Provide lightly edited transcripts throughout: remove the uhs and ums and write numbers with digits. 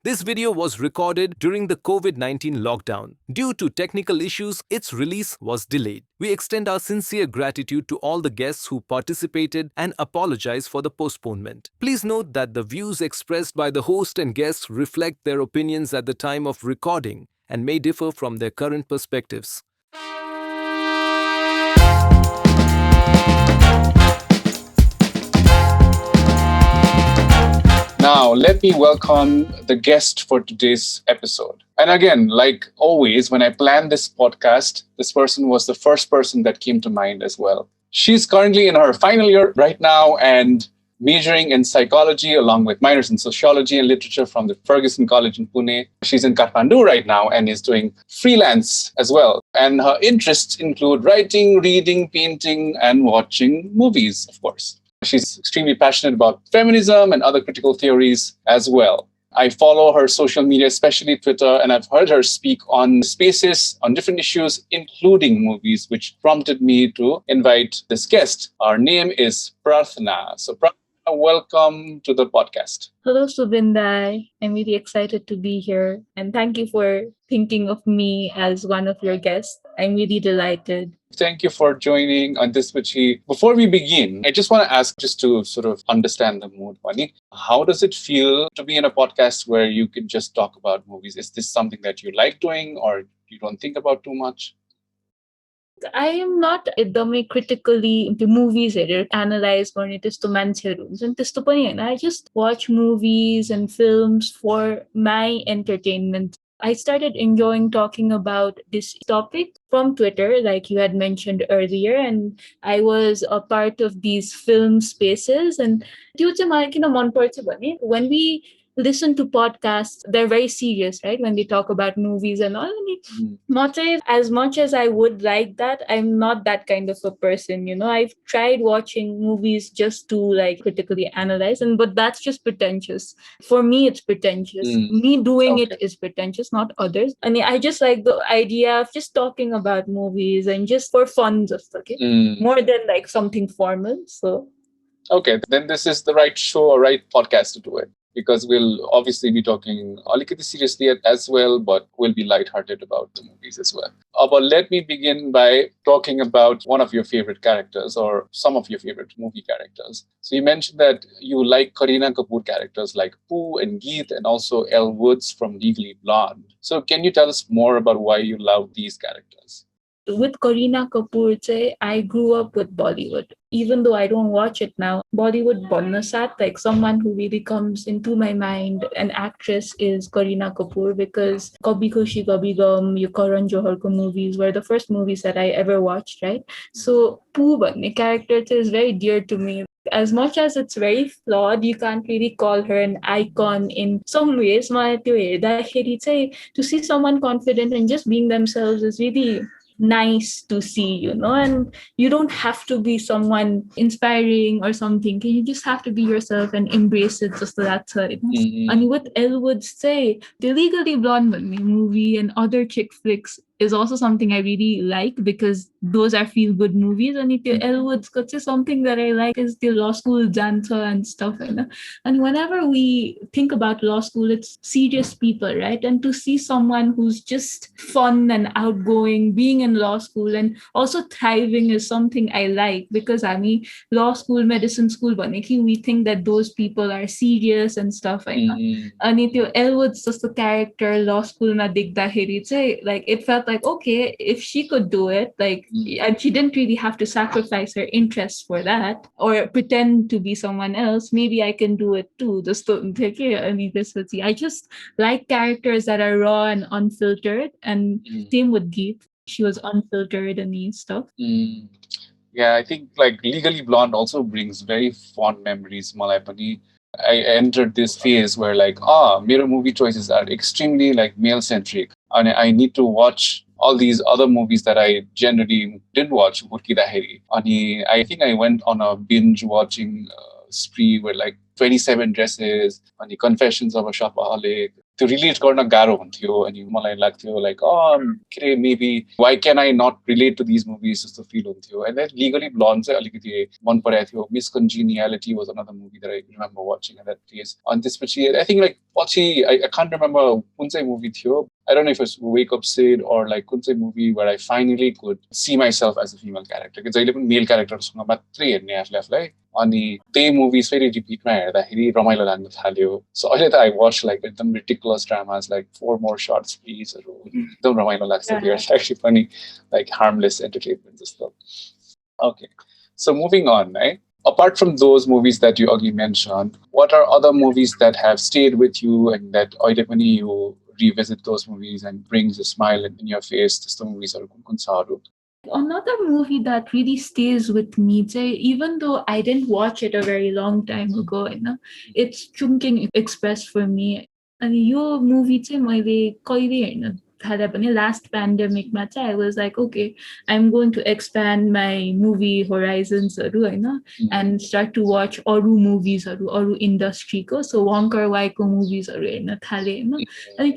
This video was recorded during the COVID-19 lockdown. Due to technical issues, its release was delayed. We extend our sincere gratitude to all the guests who participated and apologize for the postponement. Please note that the views expressed by the host and guests reflect their opinions at the time of recording and may differ from their current perspectives. Now, let me welcome the guest for today's episode. And again, like always, when I planned this podcast, this person was the first person that came to mind as well. She's currently in her final year right now and majoring in psychology along with minors in sociology and literature from the Ferguson College in Pune. She's in Kathmandu right now and is doing freelance as well. And her interests include writing, reading, painting, and watching movies, of course. She's extremely passionate about feminism and other critical theories as well. I follow her social media, especially Twitter, and I've heard her speak on spaces on different issues, including movies, which prompted me to invite this guest. Our name is Prathana. So Prathana, welcome to the podcast. Hello, Subin. I'm really excited to be here. And thank you for thinking of me as one of your guests. I'm really delighted. Thank you for joining on this, Vichi. Before we begin, I just want to ask, just to sort of understand the mood, Pani, how does it feel to be in a podcast where you can just talk about movies? Is this something that you like doing or you don't think about too much? I am not एकदमै critically into movies analyze गर्ने त्यस्तो मान्छेहरू हुन्छ नि त्यस्तो पनि हैन. I just watch movies and films for my entertainment. I started enjoying talking about this topic from Twitter, like you had mentioned earlier, and I was a part of these film spaces. And त्यो चाहिँ मलाई किन मनपर्छ भने when we listen to podcasts, they're very serious, right? When they talk about movies and all. As much as I would like that, I'm not that kind of a person. I've tried watching movies just to like critically analyze, but that's just pretentious. For me, it's pretentious. Me doing it is pretentious, not others. And I just like the idea of just talking about movies and just for fun, just okay, more than like something formal. So, okay, then this is the right show or right podcast to do it. Because we'll obviously be talking a little seriously as well, but we'll be lighthearted about the movies as well. But let me begin by talking about one of your favorite characters or some of your favorite movie characters. So you mentioned that you like Kareena Kapoor characters like Pooh and Geet and also Elle Woods from Legally Blonde. So can you tell us more about why you love these characters? With Kareena Kapoor, I grew up with Bollywood. Even though I don't watch it now, Bollywood Bonnasat, like someone who really comes into my mind, an actress is Kareena Kapoor because Kabhi Khushi Kabhi Gum, Karan Joharko movies were the first movies that I ever watched, right? So Pooh Banne character is very dear to me. As much as it's very flawed, you can't really call her an icon in some ways. To see someone confident and just being themselves is really nice to see, and you don't have to be someone inspiring or something. You just have to be yourself and embrace it just that's it. And what Elle would say, the Legally Blonde movie and other chick flicks is also something I really like because those are feel-good movies. And Elle Woods, something that I like is the law school dancer and stuff. And whenever we think about law school, it's serious people, right? And to see someone who's just fun and outgoing, being in law school and also thriving is something I like because law school, medicine school, we think that those people are serious and stuff. And Elle Woods, just the character, law school, like it felt like, okay, if she could do it, and she didn't really have to sacrifice her interests for that or pretend to be someone else, maybe I can do it too. I just like characters that are raw and unfiltered, and same with Geet. She was unfiltered and stuff. Yeah, I think like Legally Blonde also brings very fond memories. Malai Pani. I entered this phase where mirror movie choices are extremely like male centric, and I need to watch all these other movies that I generally didn't watch. I think I went on a binge watching spree where like 27 dresses and the confessions of a shopaholic. To relate गर्न गाह्रो हुन्थ्यो अनि मलाई लाग्थ्यो like के अरे maybe why can I not relate to these movies जस्तो feel हुन्थ्यो and then Legally Blonde चाहिँ अलिकति मन परेको थियो Miss Congeniality was another movie that I remember watching at that phase अनि त्यसपछि I think like पछि I can't remember कुन चाहिँ movie थियो I don't know if it's Wake Up Sid or like कुन चाहिँ movie where I finally could see myself as a female character कि जहिले पनि मेल क्यारेक्टरसँग मात्रै हेर्ने आफूलाई अनि त्यही मुभिज फेरि रिपिटमा हेर्दाखेरि रमाइलो लाग्न थाल्यो सो अहिले त आई वाच लाइक एकदम ridiculous dramas like 4 more shots प्लिजहरू एकदम रमाइलो लाग्छ त्यो एक्चुअली पनि लाइक हार्मलेस एन्टरटेनमेन्ट जस्तो ओके सो मुभिङ अन है apart from those movies that you already mentioned, what are other movies that have stayed with you and that oidepani you revisit those movies and brings a smile in your face? These movies are kun saru. Another movie that really stays with me, even though I didn't watch it a very long time ago, it's Chungking Express for me. And your movie, last pandemic I was like, okay, I'm going to expand my movie horizons and start to watch Oru movies Oru industry ko. So Wong Kar-wai ko movies and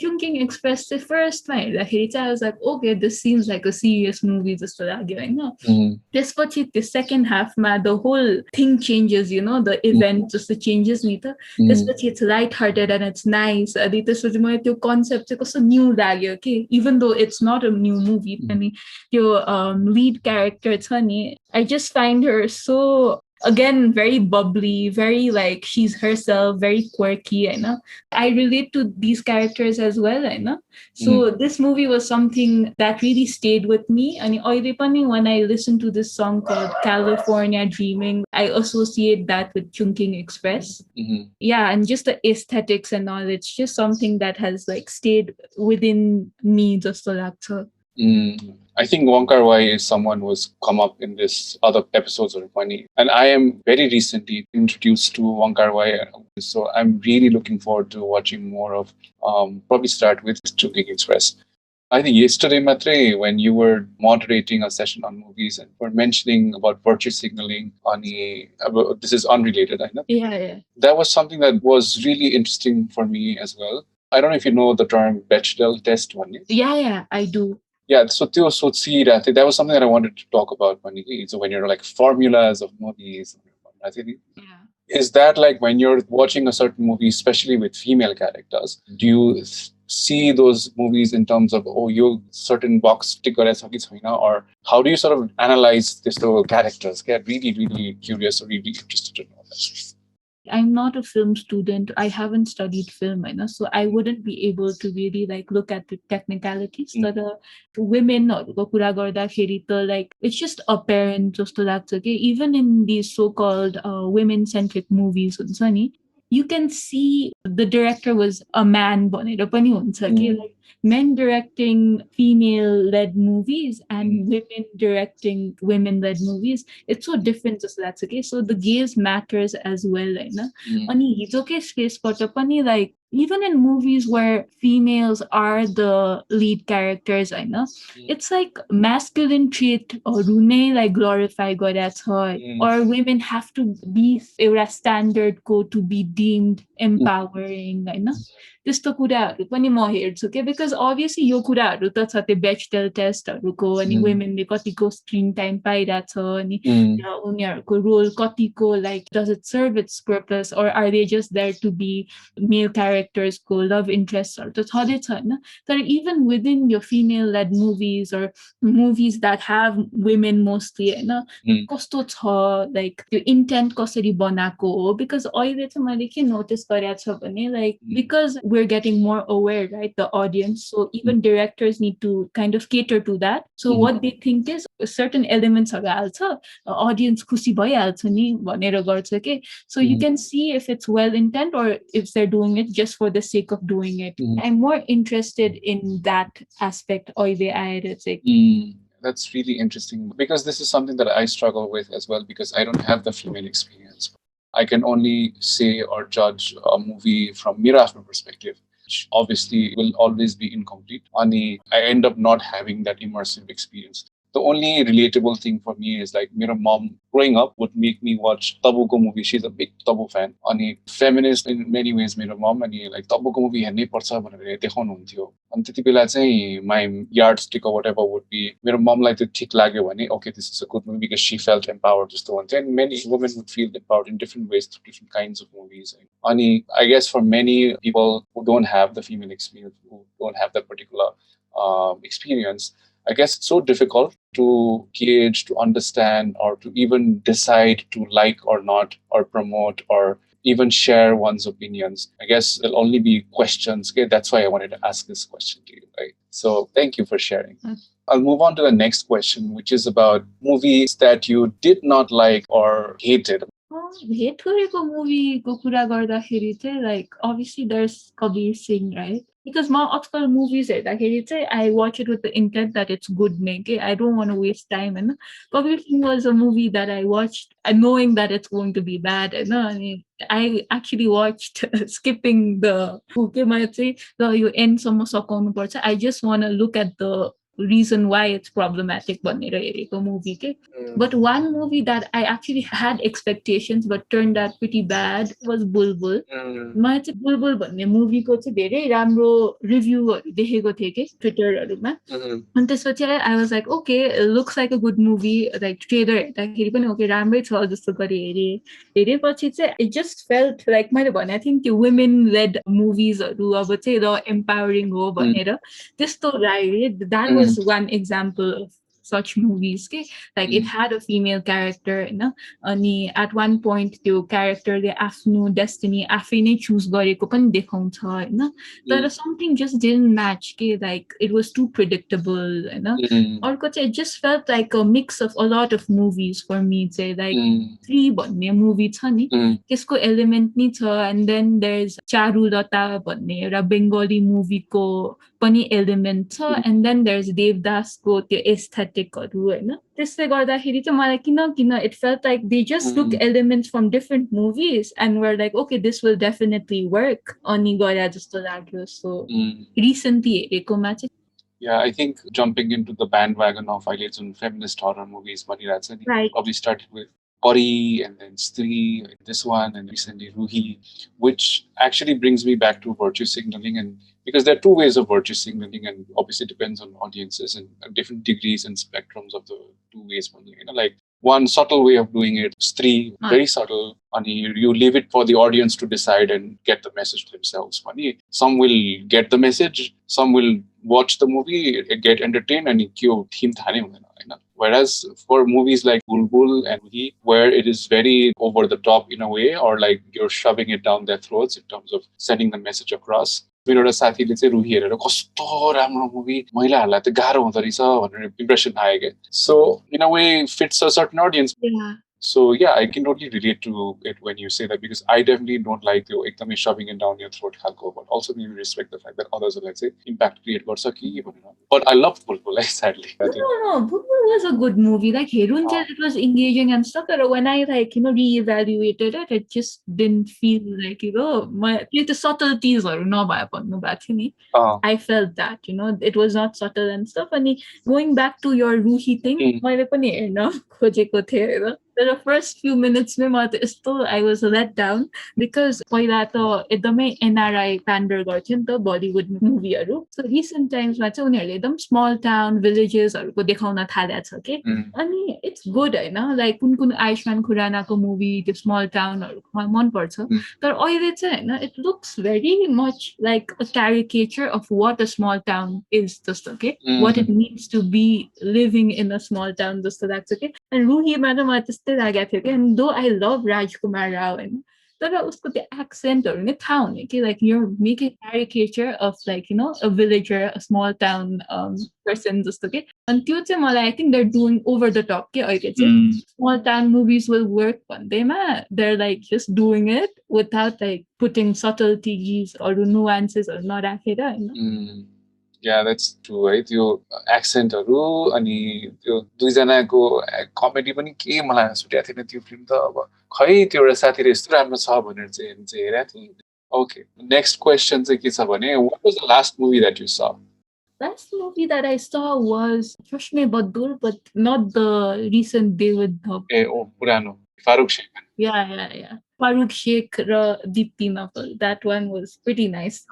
Chungking Express the first time I was like, okay, this seems like a serious movie just the second half the whole thing changes, the event just changes it's light-hearted and it's nice the concept also new okay even though it's not a new movie your lead character I just find her so again very bubbly, very like she's herself, very quirky I relate to these characters as well so this movie was something that really stayed with me and when I listen to this song called California Dreaming I associate that with Chungking Express yeah and just the aesthetics and all it's just something that has like stayed within me just like I think Wong Kar-wai is someone who's come up in this other episodes of Funny. And I am very recently introduced to Wong Kar-wai. So I'm really looking forward to watching more of, probably start with Chungking Express. I think yesterday, Matre, when you were moderating a session on movies and were mentioning about virtue signaling, this is unrelated, I know. Yeah. That was something that was really interesting for me as well. I don't know if you know the term Bechdel test one. Yeah, I do. Yeah, so that was something that I wanted to talk about when you're like formulas of movies. Is that like when you're watching a certain movie, especially with female characters, do you see those movies in terms of, you certain box ticker or how do you sort of analyze these characters? Get really, really curious or really interested to know that. I'm not a film student. I haven't studied film, so I wouldn't be able to really like look at the technicalities. But women, like it's just apparent, just okay. Even in these so-called women-centric movies, you can see the director was a man. Like men directing female-led movies and women directing women-led movies. It's so different. So that's okay. So the gaze matters as well. It's okay space, but like even in movies where females are the lead characters, it's like masculine trait or like glorify God as her, or women have to be a standard code to be deemed empowering, त्यस्तो कुराहरु पनि म हेर्छु के because obviously यो कुराहरु त छ त्यो Bechdel टेस्टहरुको अनि womenले कतिको screen time पाइराछ अनि उनीहरुको role कतिको like does it serve its purpose or are they just there to be male characters को love interests हरु त छदै छ हैन तर even within your female led movies or movies that have women mostly हैन कस्तो छ like त्यो intent कसरी बनाको हो because अहिले चाहिँ मैले के notice गरेको छ भने like because we're getting more aware, right? The audience. So even directors need to kind of cater to that. So what they think is certain elements are audience खुसी भइहाल्छ नि भनेर गर्छ के. So you can see if it's well intent or if they're doing it just for the sake of doing it. I'm more interested in that aspect. That's really interesting because this is something that I struggle with as well because I don't have the female experience. I can only say or judge a movie from Miraf's perspective, which obviously will always be incomplete. I end up not having that immersive experience. The only relatable thing for me is like my mom growing up would make me watch Tabuko movie. She's a big Tabu fan. Ani feminist in many ways my mom अनि like Tabuko movie हेर्नै पर्छ भनेर देखाउनु हुन्थ्यो. अनि त्यति बेला चाहिँ my yardstick or whatever would be मेरो ममलाई त्यो ठिक लाग्यो भने okay this is a good movie because she felt empowered जस्तो हुन्छ. And many women would feel empowered in different ways through different kinds of movies. अनि I guess for many people who don't have the female experience, who don't have that particular experience, I guess it's so difficult to gauge, to understand, or to even decide to like or not, or promote, or even share one's opinions. I guess there'll only be questions. Okay, that's why I wanted to ask this question to you. Right. So thank you for sharing. I'll move on to the next question, which is about movies that you did not like or hated. Hate गरेको मुभीको कुरा गर्दाखेरि चाहिँ like obviously there's Kabir Singh, right? Because म आजकल movies हेर्दाखेरि चाहिँ I watch it with the intent that it's good नै के I don't want to waste time Hahn. Kabir Singh was a movie that I watched knowing that it's going to be bad हैन. अनि I actually watched skipping the केमा चाहिँ ल यो end सम्म सकाउनु पर्छ. I just want to look at the reason why it's problematic भनेर हेरेको movie के. But one movie that I actually had expectations but turned out pretty bad was Bulbul. मलाई चाहिँ बुलबुल भन्ने मुभीको चाहिँ धेरै राम्रो रिभ्यूहरू देखेको थिएँ कि ट्विटरहरूमा. अनि त्यसपछि I was like okay it looks like a good movie like trailer हेर्दाखेरि पनि okay राम्रै छ जस्तो गरी हेरेपछि चाहिँ it just felt like मैले भनेको थिएँ कि women led moviesहरू अब चाहिँ र empowering हो भनेर त्यस्तो लाग्यो. That was one example of such movies के like it had a female character हैन अनि at one point त्यो characterले आफ्नो destiny आफै नै choose गरेको पनि देखाउँछ हैन तर something just didn't match के like it was too predictable हैन अर्को चाहिँ it just felt like a mix of a lot of movies for me चाहिँ like Three भन्ने movie छ नि त्यसको element नि छ and then there's चारुलता भन्ने एउटा बङ्गाली movie को पनि element छ and then there's देवदासको त्यो aestheticहरू हैन त्यसले गर्दाखेरि चाहिँ मलाई किन it felt like they just took elements from different movies and were like okay this will definitely work अनि गरे जस्तो लाग्यो so recently हेरेकोमा चाहिँ Yeah, I think jumping into the bandwagon of feminist horror movies, Right. probably started with Pari and then Stree, this one, and recently Ruhi, which actually brings me back to virtue signaling. And because there are two ways of virtue signaling, and obviously depends on audiences and different degrees and spectrums of the two ways. Like one subtle way of doing it, Stree, very subtle, and you leave it for the audience to decide and get the message themselves. Some will get the message, some will watch the movie, get entertained, and theme. Whereas for movies like Bulbul and He, where it is very over the top in a way, or like you're shoving it down their throats in terms of sending the message across. मेरो एउटा साथीले चाहिँ रुही हेरेर कस्तो राम्रो movie महिलाहरूलाई त गाह्रो हुँदो रहेछ भनेर इम्प्रेसन आयो क्या so in a way fits a certain audience So yeah, I can totally relate to it when you say that because I definitely don't like you ekdamai shoving it down your throat khalko, but also we respect the fact that others are like say impact create garcha ki bhanera. But I loved Bulbul, sadly. No, Bulbul was a good movie. Like Herunjal, it was engaging and stuff. But when I reevaluated it, it just didn't feel like the subtleties are no I felt that it was not subtle and stuff. And going back to your Ruhi thing, the first few minutes still I was let down because पहिला त एकदमै NRI pander गर्थ्यो नि त Bollywood movie हरु so recent times मा चाहिँ उनीहरुले एकदम small town villages हरुको देखाउन थालेको छ के अनि it's good हैन like कुन आयुष्मान खुरानाको movie त्यो small town हरुको मन पर्छ तर अहिले चाहिँ हैन it looks very much like a caricature of what a small town is जस्तो के what it means to be living in a small town जस्तो लाग्छ के and Ruhi मा त लागेको थियो कि and though I love Rajkumar Rao and तर उसको त्यो एक्सेन्टहरु नै थाहा हुने कि like you're making caricature of like a villager a small town person जस्तो के अनि त्यो चाहिँ मलाई I think they're doing over the top के अहिले चाहिँ small town movies will work भन्दैमा they're like just doing it without like putting subtleties or nuances or नराखेर Hahn Yeah, that's true, right? Your accent अनि त्यो दुईजनाको comedy पनि के मलाई सुटेको थिएन त्यो फिल्म त अब खै त्यो एउटा साथीले यस्तो राम्रो छ भनेर चाहिँ हेरेको थिएँ. Okay, next question चाहिँ के छ भने what was the last movie that you saw? Last movie that I saw was Chashme Badur, but not the recent David Dhab. ए ओ पुरानो Farooq Sheikh Yeah. Farooq Sheikh raw Deepti Naval. That one was pretty nice.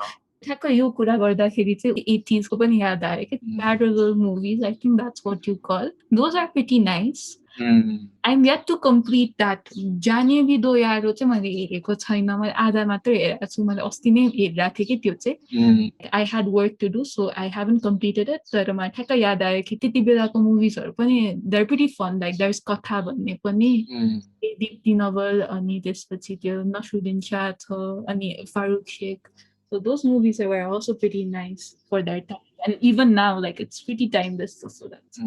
ठ्याक्क यो कुरा गर्दाखेरि चाहिँ 80s को पनि याद आयो कि parallel movies. I think that's what you call. Those are pretty nice. I'm yet to complete that. जाने भी दो यारो चाहिँ मैले हेरेको छैन. मैले आधा मात्र हेरेको छु. मैले अस्ति नै हेरिरहेको थिएँ कि त्यो चाहिँ. I had work to do, so I haven't completed it. तर मलाई ठ्याक्क याद आयो कि त्यति बेलाको मुभिजहरू पनि they're pretty fun. Like there's कथा भन्ने पनि दीप्ति नवल अनि त्यसपछि त्यो नसरुद्दिन शाह छ अनि Farooq Sheikh. So those movies were also pretty nice for their time. And even now, like it's pretty timeless. So that's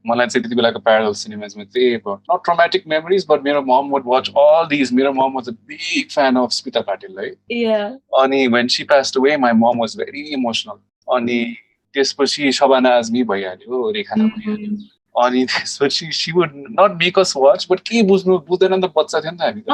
मलाई चाहिँ त्यति बेलाको प्यारल सिनेमाजमा चाहिँ नट ट्रमेटिक मेमोरिज बट मेरो मम वुड वाच अल दिज मेरो mum was a big fan of Smita Patil है yeah. अनि when she passed away my mum was very emotional अनि त्यसपछि शबाना आजमी भइहाल्यो रेखाना भइहाल्यो अनि त्यसपछि she would not make us watch but के बुझ्दैन नि त बच्चा थियो नि त हामी त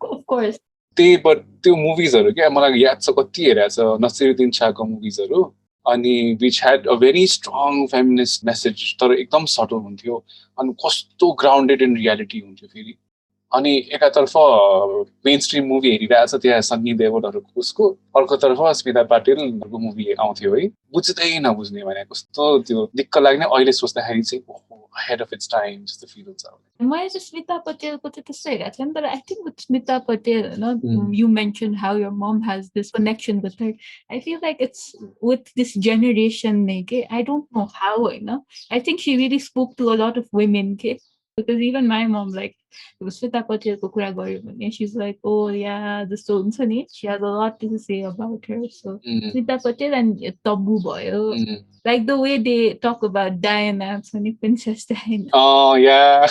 of course. त्यही बट त्यो मुभिजहरू क्या मलाई याद छ कति हेरेको छ नसिरुद्दिन शाहको मुभिजहरू अनि which had a very strong feminist message तर एकदम सटल हुन्थ्यो अनि कस्तो ग्राउन्डेड इन रियालिटी हुन्थ्यो फेरि अनि एकातर्फ मेन स्ट्रिम मुभी हेरिरहेको छ त्यहाँ सन्नी देवलहरूको उसको अर्कोतर्फ स्मिता पाटिलहरूको मुभी आउँथ्यो है बुझ्दै नबुझ्ने भने कस्तो त्यो दिक्क लाग्ने अहिले सोच्दाखेरि चाहिँ ahead of its time जस्तो फिल हुन्छ मैले चाहिँ स्मिता पटेलको चाहिँ त्यस्तो हेरेको थिएँ तर I think with Smita Patel you mentioned how your mom has this connection with her. I feel like it's with this generation I don't know how I think she really spoke to a lot of women because even my mom like Smita Patilko कुरा गर्यो भने she's like oh yeah जस्तो हुन्छ नि she has a lot to say about her so Smita Patil and Tabu भयो like the way they talk about Diana Princess Diana oh yeah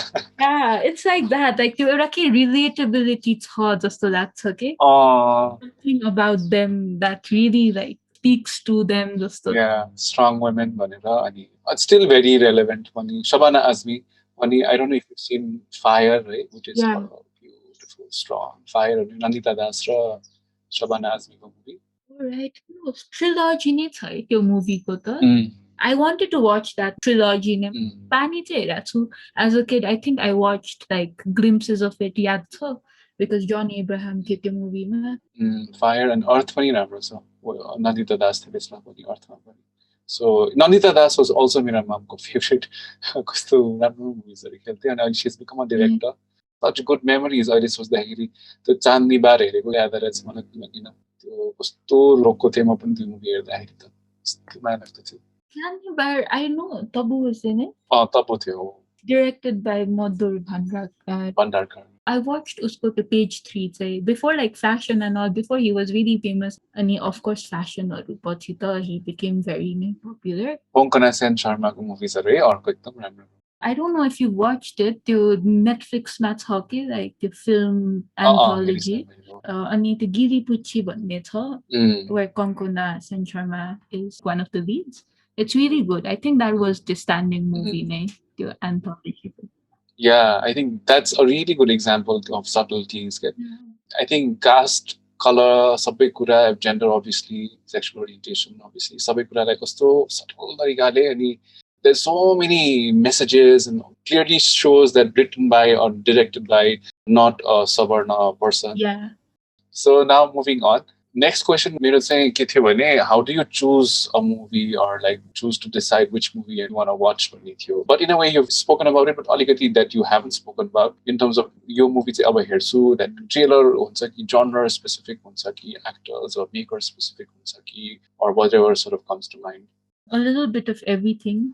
it's like that like त्यो एउटा के relatability छ जस्तो लाग्छ के something about them that really like speaks to them जस्तो yeah strong women भनेर अनि it's still very relevant पनि शबाना आजमी अनि I don't know if you've seen Fire right which is Yeah. beautiful strong Fire अनि नन्दिता दास र शबाना आजमीको मुभी Alright. No, trilogy नै छ है त्यो मुभीको त I wanted to watch that trilogy नै पानी चाहिँ हेरेको छु as a kid I think I watched like glimpses of it याद छ because John Abraham थियो त्यो मुभीमा Fire and Earth पनि राम्रो छ नन्दिता दास थियो त्यसमा पनि अर्थमा पनि so Nandita Das was also my mom's favorite कस्तो राम्रो मुभिजहरु खेल्थ्यो अनि अहिले she's become a director such good memories अहिले सोच्दाखेरि त्यो चाँदनी बार हेरेको याद आएर मलाई किन त्यो कस्तो रोक्को थियो म पनि त्यो मुभी हेर्दाखेरि त कस्तो माया लाग्थ्यो चाँदनी बार I know Tabu was in it तबु थियो directed by Madhur Bhandarkar I watched usko the page 3 say before like fashion and all before he was really famous and he, of course fashion or Pachita he became very popular Konkana Sen Sharma ko movies are अर्को एकदम राम्रो I don't know if you watched it the Netflix Match Hockey like the film anthology अनि the Giri Puchi भन्ने छ where Konkana Sen Sharma is one of the leads it's really good I think that was the standing movie the anthology Yeah, I think that's a really good example of subtleties. I think caste, color, sabai kura, gender, obviously, sexual orientation, obviously, sabai kura like kasto subtle tarikale ani there's so many messages and clearly shows that written by or directed by not a Savarna person. Yeah. So now moving on. Next question, मेरो चाहिँ के थियो भने how do you choose a movie or like choose to decide which movie you want to watch भन्ने थियो. But in a way you've spoken about it, but अलिकति that you haven't spoken about in terms of yo movie चाहिँ अब हेर्छु that trailer हुन्छ कि genre specific हुन्छ कि actors or maker specific हुन्छ कि or whatever sort of comes to mind. A little bit of everything.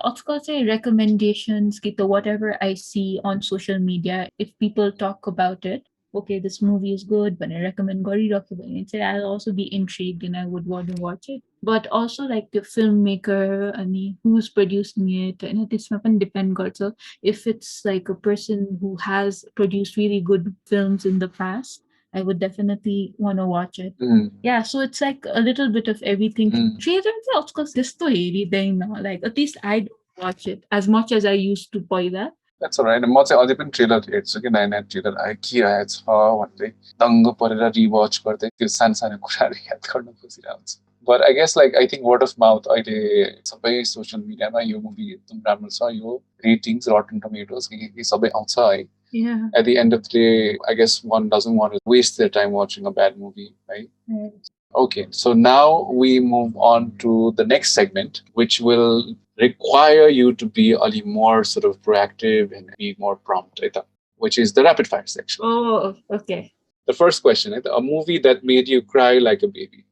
Of course, recommendations, whatever I see on social media, if people talk about it, okay, this movie is good, but I recommend I'll also be intrigued and I would want to watch it. But also like the filmmaker and who's producing it, and this depend also if it's like a person who has produced really good films in the past. I would definitely want to watch it. Yeah, so it's like a little bit of everything. Trailers, of course, this story, like at least I don't watch it as much as I used to buy that. That's alright. म चाहिँ अझै पनि trailer हेर्छु कि नयाँ नयाँ trailer आयो के आएछ भन्दै दङ्ग परेर रिवाच गर्दै त्यो सानो सानो कुराहरू याद गर्न खोजिरहेको हुन्छ but I guess like I think word of mouth अहिले सबै सोसियल मिडियामा यो मुभी एकदम राम्रो छ यो रेटिङ्स रटन टमेटोज के सबै आउँछ है Yeah. at the end of the day, I guess one doesn't want to waste their time watching a bad movie, right? Right. Okay, so now we move on to the next segment, which will require you to be a little more sort of proactive and be more prompt, right? Which is the rapid fire section. Oh, okay. The first question, right? A movie that made you cry like a baby.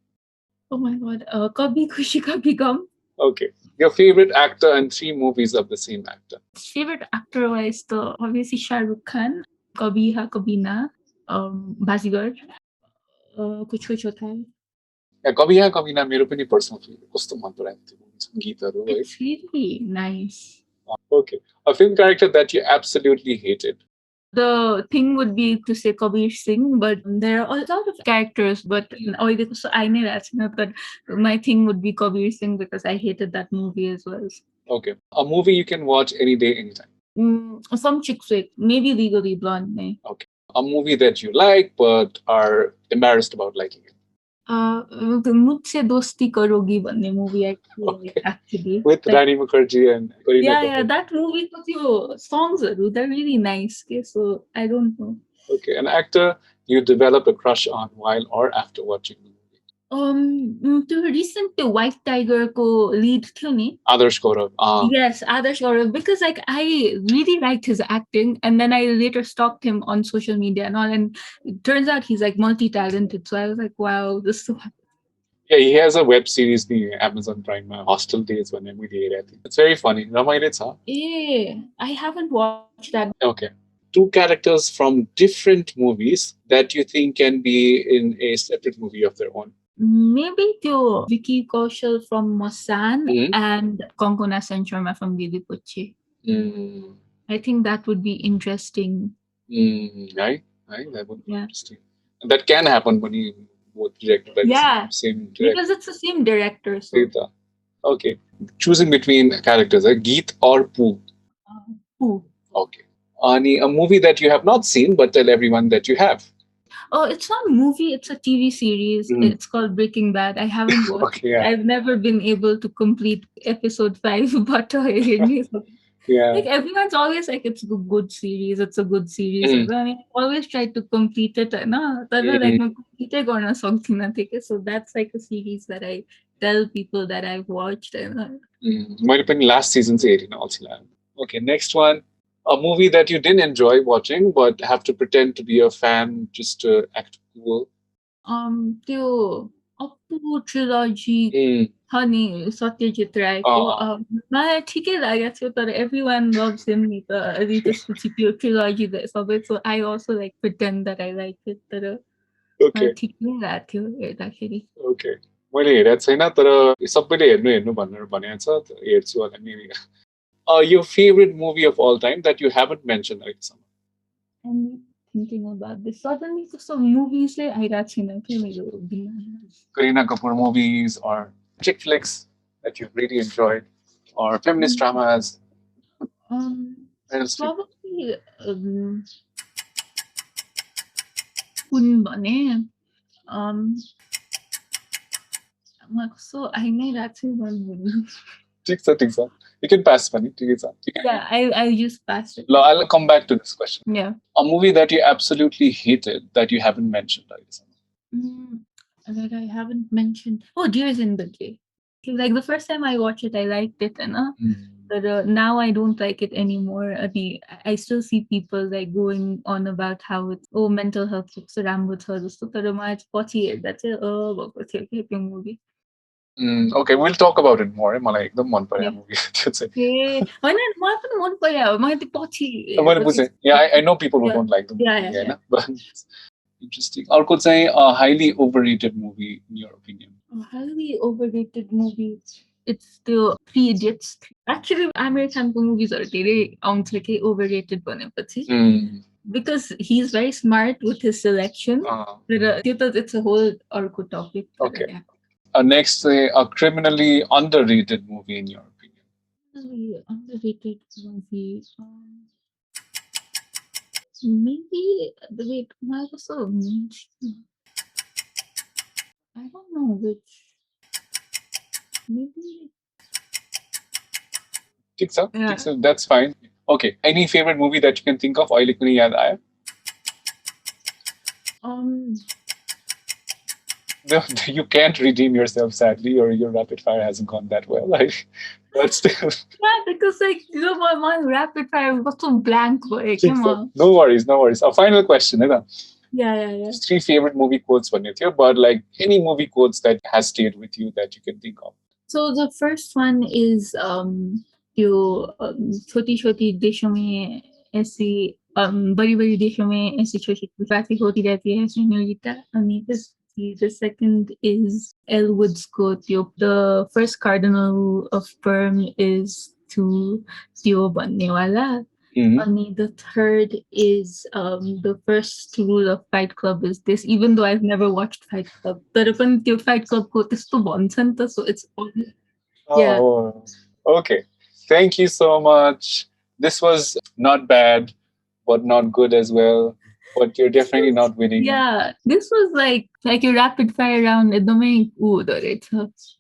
Oh my god. Kabhi Khushi Kabhi Gum. Okay. Your favorite actor and three movies of the same actor. Favorite actor wise, the obviously Shah Rukh Khan, Kabhi Ha Kabhi Na, Bazigar, कुछ कुछ होता है. कभी यहाँ कभी ना मेरो पनि पर्सनल फेभरेट कस्तो मन पराएको त्यो मुभी गीतहरू है. It's really nice. Okay. A film character that you absolutely hated. The thing would be to say Kabir Singh, but there are a lot of characters, but I know that's not, but my thing would be Kabir Singh because I hated that movie as well. Okay. A movie you can watch any day, anytime. Some chick flick, maybe Legally Blonde. Okay. A movie that you like but are embarrassed about liking it. मुझसे दोस्ती करोगी भन्ने movie actually. With like, Rani Mukherjee and Kareena yeah, Kapoor. that movie ko त्यो songs they're really nice. Okay, so I don't know. Okay, an actor you developed a crush on while or after watching the movie. त्यो recent त्यो White Tiger को lead थियो नि. Adarsh Gaurav. Yes, Adarsh Gaurav, because like I really liked his acting, and then I later stalked him on social media and all, and it turns out he's like multi-talented. So I was like, wow, this is so. Yeah, he has a web series the Amazon Prime Hostel Days when we did it. It's very funny. Ramayan, huh? Yeah, I haven't watched that. Okay. Two characters from different movies that you think can be in a separate movie of their own. Maybe त्यो Vicky Kaushal from Masan Mhm. and Konkona Sen Sharma from Didi Puchi. I think that would be interesting. Right? That would be interesting. That can happen when you both directed by the same director. Because it's the same director. So. Okay. Choosing between characters, Geet or Pooh? Pooh. Okay. A movie that you have not seen, but tell everyone that you have. Oh, it's not a movie, it's a TV series. It's called Breaking Bad. I haven't watched it. I've never been able to complete episode 5, but like everyone's always like, it's a good series, it's a good series. I always try to complete it. So that's like a series that I tell people that I've watched. Might have been last season's 18 also. Okay, next one. A movie that you didn't enjoy watching but have to pretend to be a fan just to act cool. त्यो Appu trilogy Honey Satyajit Ray मलाई ठिकै लागेको थियो तर everyone loves him नि त अनि त्यसपछि त्यो trilogy सबै so I also like pretend that I like it तर मलाई ठिकै लागेको थियो हेर्दाखेरि. Okay. मैले हेरेको छैन तर सबैले हेर्नु हेर्नु भनेर भनेको छ हेर्छु होला नि. Your favorite movie of all time that you haven't mentioned right now? I'm thinking about this. Suddenly, some movies आइरहेको छैन के मेरो Kareena Kapoor movies or chick flicks that you've really enjoyed or feminist dramas? Probably कुन भने so I know that's one. ठिक छ. You can pass, Pani. Yeah, I'll just pass it. No, I'll come back to this question. Yeah. A movie that you absolutely hated that you haven't mentioned, right? That I haven't mentioned. Oh, Dear Zindagi. Like the first time I watched it, I liked it, but now I don't like it anymore. I still see people like going on about how it's mental health is that's a movie. Okay, we'll talk about it more. मलाई एकदम मन पर्यो movie त्यो चाहिँ. हैन मलाई पनि मन पर्यो मैले त्यो पछि मैले बुझे. Yeah, I know people who don't like the movie. Yeah. But interesting. अर्को चाहिँ a highly overrated movie in your opinion. A highly overrated movie. It's still Three Idiots. Actually, American movies are धेरै आउँछ के overrated भनेपछि. Because he's very smart with his selection. It's a whole अर्को topic. Okay. Next, a criminally underrated movie in your opinion. Underrated movie. Maybe wait, my also I don't know which. Maybe ठीक yeah. छ, that's fine. Okay, any favorite movie that you can think of? अहिले कुनै याद आयो? Um No, you can't redeem yourself, sadly, or your rapid fire hasn't gone that well. But still, yeah, because like you know my rapid fire was so blank like ठिक come छ. on. No worries, no worries. A final question, है ना? Yeah. Just three favorite movie quotes भन्ने थियो, but like any movie quotes that has stayed with you that you can think of. So the first one is you छोटी छोटी देशों में ऐसी बड़ी बड़ी देशों में ऐसी छोटी छोटी बातें होती रहती है señorita. I mean this the second is Elwood's quote. The first cardinal of sperm is to Tio Banewala. Mhm. Ani, the third is the first rule of Fight Club is this, even though I've never watched Fight Club. तर पनि त्यो Fight Club को त्यस्तो भन्छ नि त, so it's yeah. Oh, okay. Thank you so much. This was not bad, but not good as well. But you're This definitely was not winning. yeah. This was like a rapid fire round एकदमै ऊ हुँदो रहेछ.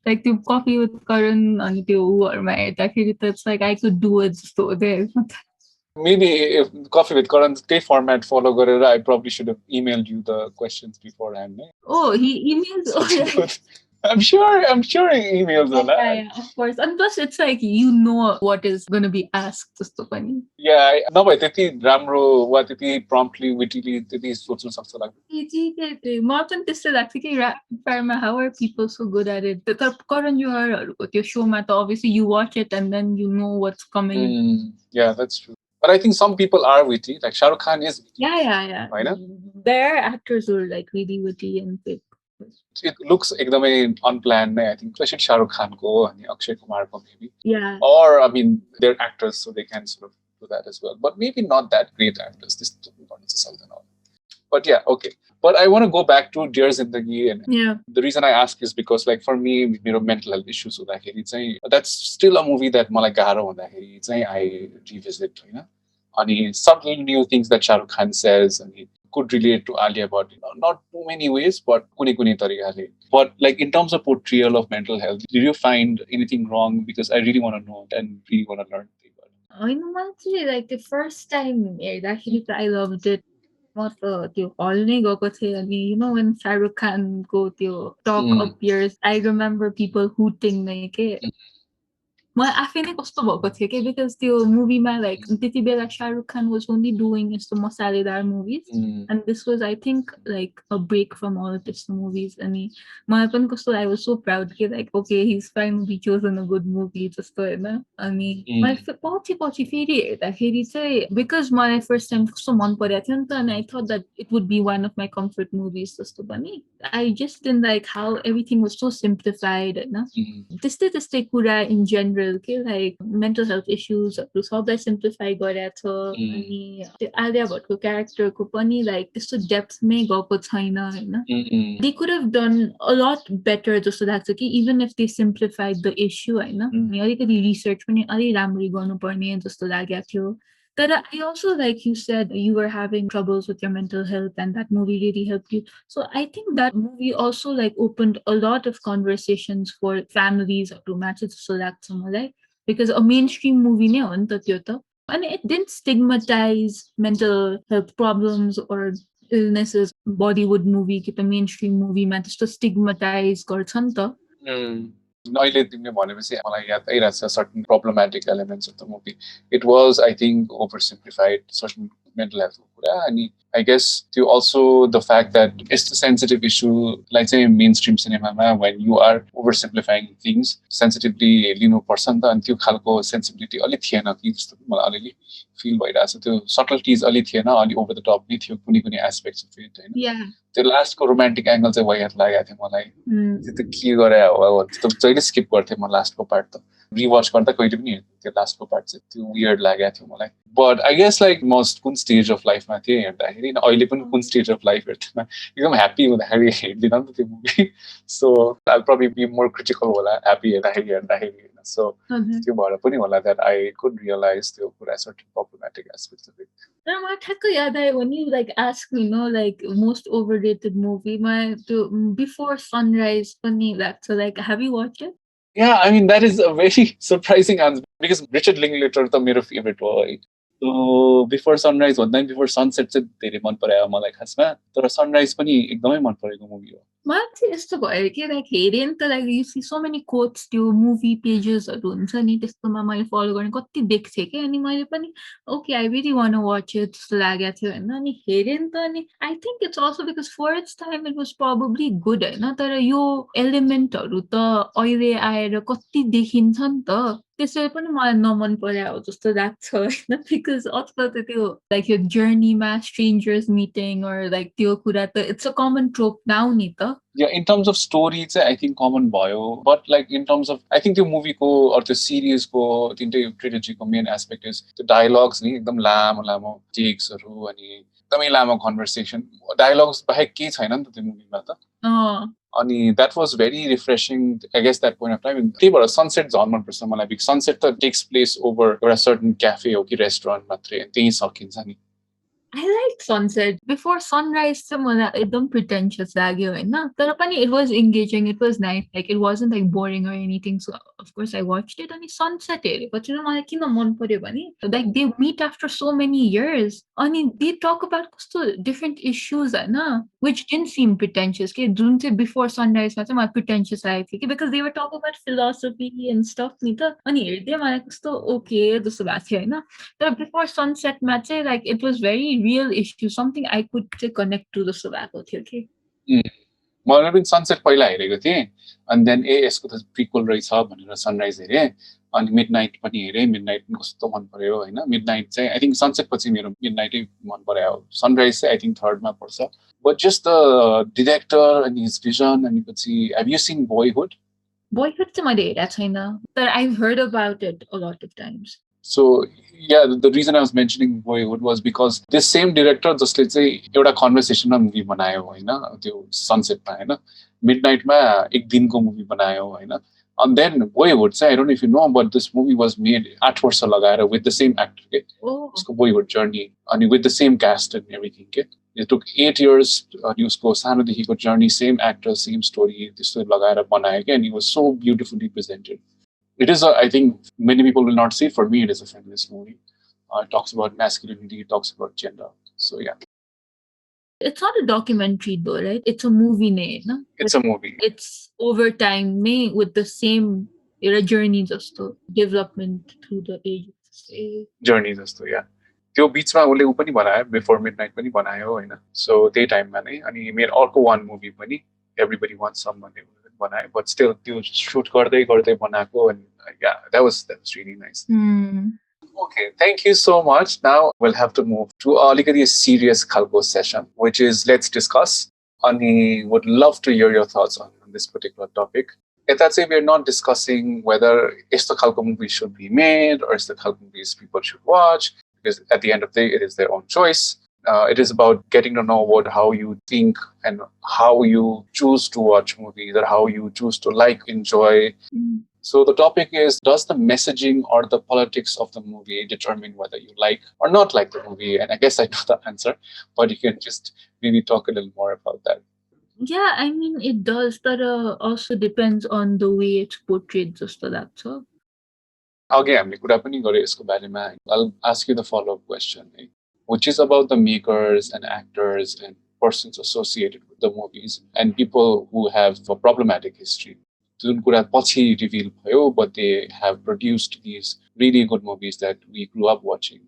Like त्यो coffee with Karan अनि त्यो ऊहरुमा हेर्दाखेरि त it's like I could do it जस्तो हुँदै रहेछ. Maybe if Coffee with Karan's format follow गरेर, I probably should have emailed you the questions beforehand. Eh? Oh, he emailed. So Oh, yeah. I'm sure he emails Yeah, होला. yeah, of course. And plus, it's like you know what is going to be asked. Just funny. Yeah, नभए त्यति राम्रो वा त्यति promptly, wittily त्यति सोच्न सक्छ लाग्दैन. मलाई पनि त्यस्तो लाग्छ कि rapid fireमा how are people so good at it? तर करण जोहरहरूको त्यो शोमा त obviously you watch it and then you know what's coming. Yeah, that's true. But I think some people are witty. Like Shah Rukh Khan is witty. Yeah. होइन? There are actors who are like really witty and fit. It looks एकदमै unplanned नै, I think, especially Shah Rukh Khan ko अनि Akshay Kumar ko maybe. Yeah. Or I mean, they're actors, so they can sort of do that as well. But maybe not that great actors. This and all. But yeah, okay. But I want to go back to Dear Zindagi, and Yeah. the reason I ask is because, like, for me, mental health issues हुँदाखेरि चाहिँ that's still a movie that मलाई गाह्रो हुँदाखेरि चाहिँ I revisit, होइन? अनि subtle new things that Shah Rukh Khan says, and he could relate to Alia Bhatt, not too many ways, but कुनै तरिकाले. But like in terms of portrayal of mental health, did you find anything wrong? Because I really want to know and really want to learn. होइन मलाई चाहिँ like the first time हेर्दाखेरि त I loved it. म त त्यो हल नै गएको थिएँ अनि you know when Shahrukh Khan को त्यो talk appears, I remember people hooting like के म आफै नै कस्तो भएको थियो कि because त्यो मुभीमा like त्यति बेला Shahrukh Khan was only doing यस्तो मसालेदार movies and this was I think like a break from all of this movies अनि मलाई पनि कस्तो I was so proud कि like okay he's finally chosen a good movie जस्तो होइन अनि मैले पछि फेरि हेर्दाखेरि चाहिँ because मलाई first time कस्तो मन परेको थियो नि त and I thought that it would be one of my comfort movies जस्तो पनि I just didn't like how everything was so simplified होइन त्यस्तै कुरा in general के like mental health issues सबलाई simplify गरेछ अनि त्यो आलिया भट्टको क्यारेक्टरको पनि like त्यस्तो डेप्थमै गएको छैन होइन they could have done a lot better जस्तो लाग्छ कि even if they simplified the issue होइन अनि अलिकति research पनि अलि राम्ररी गर्नुपर्ने जस्तो लागेको थियो But I also, like you said, you were having troubles with your mental health and that movie really helped you. So I think that movie also like opened a lot of conversations for families to match it so that like because a mainstream movie ne ho ni ta त्यो त. And it didn't stigmatize mental health problems or illnesses. Bollywood movie कि त mainstream movie मा त्यस्तो stigmatize गर्छ नि त. अहिले तिमीले भनेपछि मलाई याद आइरहेछ certain problematic elements of the movie. It was, I think, oversimplified certain mental health कुरा अनि I guess त्यो also the fact that it's the sensitive issue like चाहिँ mainstream cinema when you are oversimplifying things sensitively लिनुपर्छ नि त अनि त्यो खालको sensibility अलि थिएन कि जस्तो मलाई अलिअलि feel भइरहेछ त्यो subtleties अलि थिएन अलि over the top नै थियो कुनै aspects of it होइन त्यो लास्टको रोमान्टिक एंगल चाहिँ वाइहात लागेको थियो मलाई त्यो त के गरे हो त्यो जहिले स्किप गर्थेँ म लास्टको पार्ट त रिवाच गर्दा कहिले पनि त्यो लास्टको पार्ट चाहिँ त्यो वियर्ड लागेको थियो मलाई बट आई गेस लाइक म कुन स्टेज अफ लाइफमा थिएँ हेर्दाखेरि अहिले पनि कुन स्टेज अफ लाइफ हेर्दैन एकदम ह्याप्पी हुँदाखेरि हेर्दिनँ नि त त्यो movie so I probably be more critical होला ह्याप्पी हेर्दाखेरि सो त्यो भएर पनि होला द्याट आई कुड रियलाइज त्यो कुरा certain problematic aspects of it तर मलाई ठ्याक्क याद आयो when you like ask me no like most overrated movie my before sunrise पनि लाग्छ like have you watched it? Yeah, I mean that is a very surprising answer because Richard Linklater त मेरो favourite हो है. So before sunrise भन्दा पनि before sunset चाहिँ धेरै मन परायो मलाई खासमा. तर सनराइज पनि एकदमै मन परेको मुभी हो. मलाई चाहिँ यस्तो भयो कि लाइक हेरेँ नि त like you see so many quotes त्यो मुभी पेजेसहरू हुन्छ नि त्यस्तोमा मैले फलो गर्ने कति देख्थेँ कि अनि मैले पनि okay I really one watch it जस्तो लागेको थियो होइन अनि हेरेँ नि त अनि I think it's also because for it's time it was probably good होइन तर यो एलिमेन्टहरू त अहिले आएर कति देखिन्छ नि त त्यसरी पनि मलाई नमन पर्यो जस्तो लाग्छ होइन बिकज अझ त त्यो लाइक यो जर्नीमा स्ट्रेन्जर्स मिटिङ लाइक त्यो कुरा त इट्स अ कमन ट्रोप नाउ नि त Yeah, in terms of story चाहिँ I think common भयो, but like in terms of I think त्यो मुभीको or त्यो सिरिजको तिनटै ट्रिलोजीको मेन एस्पेक्ट इज त्यो डायलग्स नि एकदम लामो लामो टेक्सहरू अनि एकदमै लामो कन्भर्सेसन डायलग्स बाहेक केही छैन नि त त्यो मुभीमा त. अनि that was very refreshing I guess that point of time. त्यही भएर सनसेट झन् मनपर्छ मलाई बिकज सनसेट त टेक्स प्लेस ओभर एउटा सर्टन क्याफे हो कि रेस्टुरेन्ट मात्रै त्यही सकिन्छ नि. I like sunset. Before sunrise, एकदम pretentious लाग्यो होइन तर पनि it was engaging, it was nice. Like it wasn't like boring or anything. So of course I watched it. अनि sunset हेरेपछि मलाई किन मन पर्यो भने like they meet after so many years. अनि they talk about कस्तो different issues होइन which didn't seem pretentious. के जुन चाहिँ before sunrise मा चाहिँ मलाई pretentious लागेको थियो कि because they were talking about philosophy and stuff नि त अनि हेर्दै मलाई कस्तो okay जस्तो भएको थियो होइन तर before sunset मा चाहिँ like it was very real issue something I could connect to जस्तो भएको थियो कि मैले पनि सनसेट पहिला हेरेको थिएँ अनि देन यसको त प्रिक्वल रहेछ भनेर सनराइज हेरेँ अनि मिड नाइट पनि हेरेँ मिड नाइट पनि कस्तो मन पर्यो होइन मिड नाइट चाहिँ आई थिङ्क सनसेट पछि मेरो मिड नाइटै मन पर्यो सनराइज चाहिँ आई थिङ्क थर्डमा पर्छ बट जस्ट द डिरेक्टर अनि हिज भिजन अनि पछि हेभ यु सिन बोयहुड चाहिँ मैले हेरेको छैन तर I've heard about it a lot of times. So yeah, the reason I was mentioning Boyhood was because this same director जसले चाहिँ एउटा कन्भर्सेसनमा मुभी बनायो होइन त्यो सनसेटमा होइन मिडनाइटमा एक दिनको मुभी बनायो होइन and then Boyhood चाहिँ I don't know if you know but this movie was made 8 वर्ष लगाएर with the same actor के उसको Boyhood journey अनि with the same cast and everything के it took 8 years अनि उसको सानोदेखिको journey same actor same story त्यस्तो लगाएर बनायो के and it was so beautifully presented. It is, I think, many people will not see. For me, it is a feminist movie. It talks about masculinity, it talks about gender. So, yeah. It's not a documentary though, right? It's a movie, no? It's a movie. It's over time, with the same journey, just development through the ages. Journey, just yeah. त्यो बिचमा उसले ऊ पनि बनायो before midnight पनि बनायो होइन सो त्यही टाइममा नै अनि मेरो अर्को वान मुभी पनि एभ्रीबडी वान्ट्स सम भन्ने बनायो बट स्टिल त्यो सुट गर्दै गर्दै बनाएको अनि that was really nice. Okay, thank you so much. Now we'll have to move to a serious khalko session, which is let's discuss. Ani would love to hear your thoughts on this particular topic. That's we're not discussing whether esta khalko movie should be made or esta khalko movies people should watch, because at the end of the day, it is their own choice. It is about getting to know about how you think and how you choose to watch movies or how you choose to enjoy. So the topic is, does the messaging or the politics of the movie determine whether you like or not like the movie? And I guess I know the answer, but you can just maybe talk a little more about that. Yeah, I mean, it does, but also depends on the way it's portrayed, just like so. Okay, I'll ask you the follow-up question, which is about the makers and actors and persons associated with the movies and people who have a problematic history. Reveal but they have produced these really good movies that we grew up watching.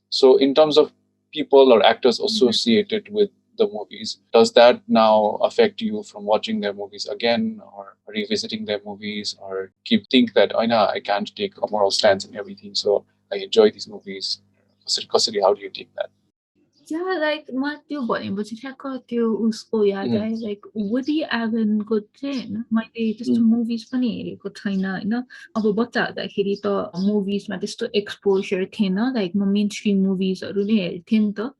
So in terms of people or actors associated with the movies, does that now affect you from watching their movies again or revisiting their movies or think that I can't take a moral stance and everything, so I enjoy these movies? How do you take that? Yeah, like त्यो भनेपछि ठ्याक्क त्यो उसको याद आयो like woody एलनको चाहिँ मैले त्यस्तो मुभिज पनि हेरेको छैन होइन अब बच्चा हुँदाखेरि त मुभिजमा त्यस्तो एक्सपोजर थिएन लाइक म मेन स्ट्रिम मुभिजहरू नै हेर्थेँ नि त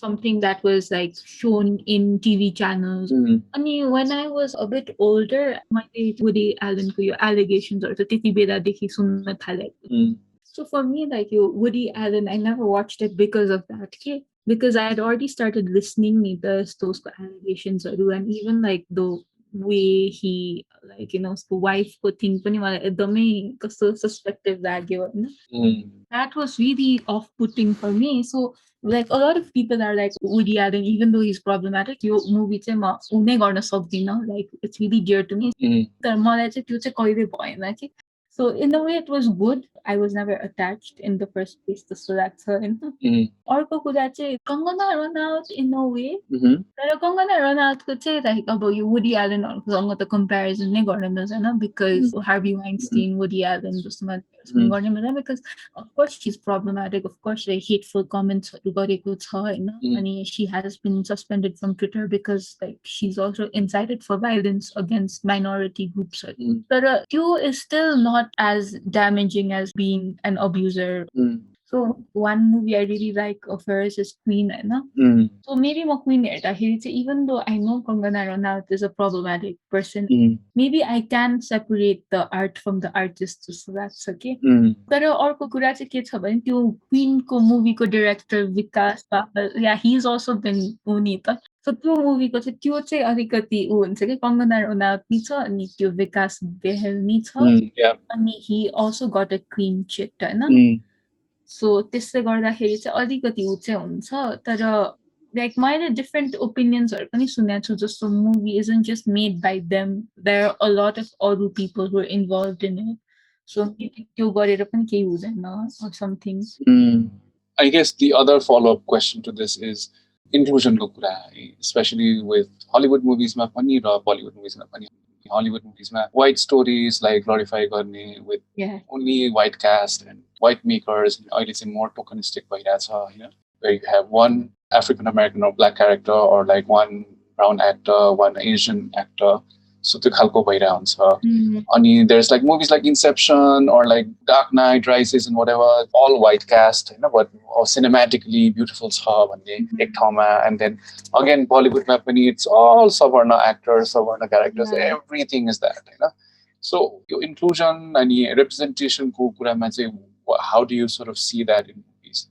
something that was like shown in TV channels अनि when I was a bit older मैले वुडी एलनको यो एलिगेसन्सहरू त त्यति बेलादेखि सुन्न थालेको So for me, like you, Woody Allen, I never watched it because of that. Okay? Because I had already started listening to those allegations, and even like the way he, like, so wife ko thing pani मलाई एकदमै कस्तो suspective लाग्यो होइन. That was really off-putting for me. So, like a lot of people are like Woody Allen, even though he's problematic, yo movie चाहिँ म उनै गर्न सक्दिनँ. Like it's really dear to me. तर मलाई चाहिँ त्यो चाहिँ कहिले भएन कि. So in a way, it was good. I was never attached in the first place. So that's her. अर्को कुरा चाहिँ Kangana Ranaut in a way. तर कङ्गना रनआउटको चाहिँ like अब यो वुडी एलनहरूसँग त कम्पेरिजन नै गर्न मिल्दैन because हार्भी वाइन्स्टिन वुडी एलन जस्तोमा गर्न मिल्दैन because of course she's problematic, of course like hateful commentsहरू गरेको छ होइन अनि she has been suspended from Twitter because like she's also incited for violence against minority groups. तर त्यो is still not as damaging as being an abuser. So one movie I really like of hers is Queen, होइन. So maybe म Queen हेर्दाखेरि चाहिँ even though I know Kangana Ranaut is a problematic person, maybe I can separate the art from the artist, so that's okay. तर अर्को कुरा चाहिँ के छ भने त्यो क्वीनको मुभीको director Vikas yeah, he's also been उनी त. So त्यो मुभीको चाहिँ त्यो चाहिँ अलिकति ऊ हुन्छ कि कङ्गना रनौत नि छ अनि त्यो विकास बेहल नि छ अनि he also got a clean chit होइन. So त्यसले गर्दाखेरि चाहिँ अलिकति ऊ चाहिँ हुन्छ तर like मैले different opinionsहरू पनि सुनेको छु जस्तो movie isn't just made by them, there are a lot of other people who are involved in it. So maybe त्यो गरेर पनि केही हुँदैन or something. I guess the other follow-up question to this is inclusion ko kura, especially with Hollywood movies ma pani ra Bollywood movies ma pani. Hollywood movies ma white stories like glorify गर्ने with only white cast and white makers, अहिले चाहिँ more tokenistic भइरहेछ होइन, where you have one African American or black character or like one brown actor, one Asian actor. So त्यो खालको भइरहेको हुन्छ. अनि there's like movies like Inception or like Dark Knight Rises and whatever, all white cast होइन, but cinematically beautiful छ भन्ने एक ठाउँमा. And then again Bollywoodमा पनि it's all Savarna actors, Savarna characters, everything is that होइन. So your inclusion अनि representation को कुरामा चाहिँ how do you sort of see that in movies?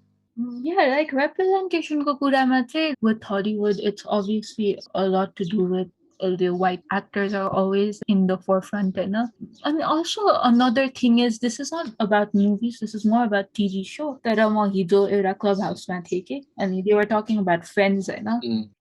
Yeah, like representation ko kurama चाहिँ with Hollywood, it's obviously a lot to do with the white actors are always in the forefront. And also another thing is this is not about movies, this is more about TV show. तर म हिजो एउटा club हाउसमा थिएँ कि अनि they were talking about Friends होइन.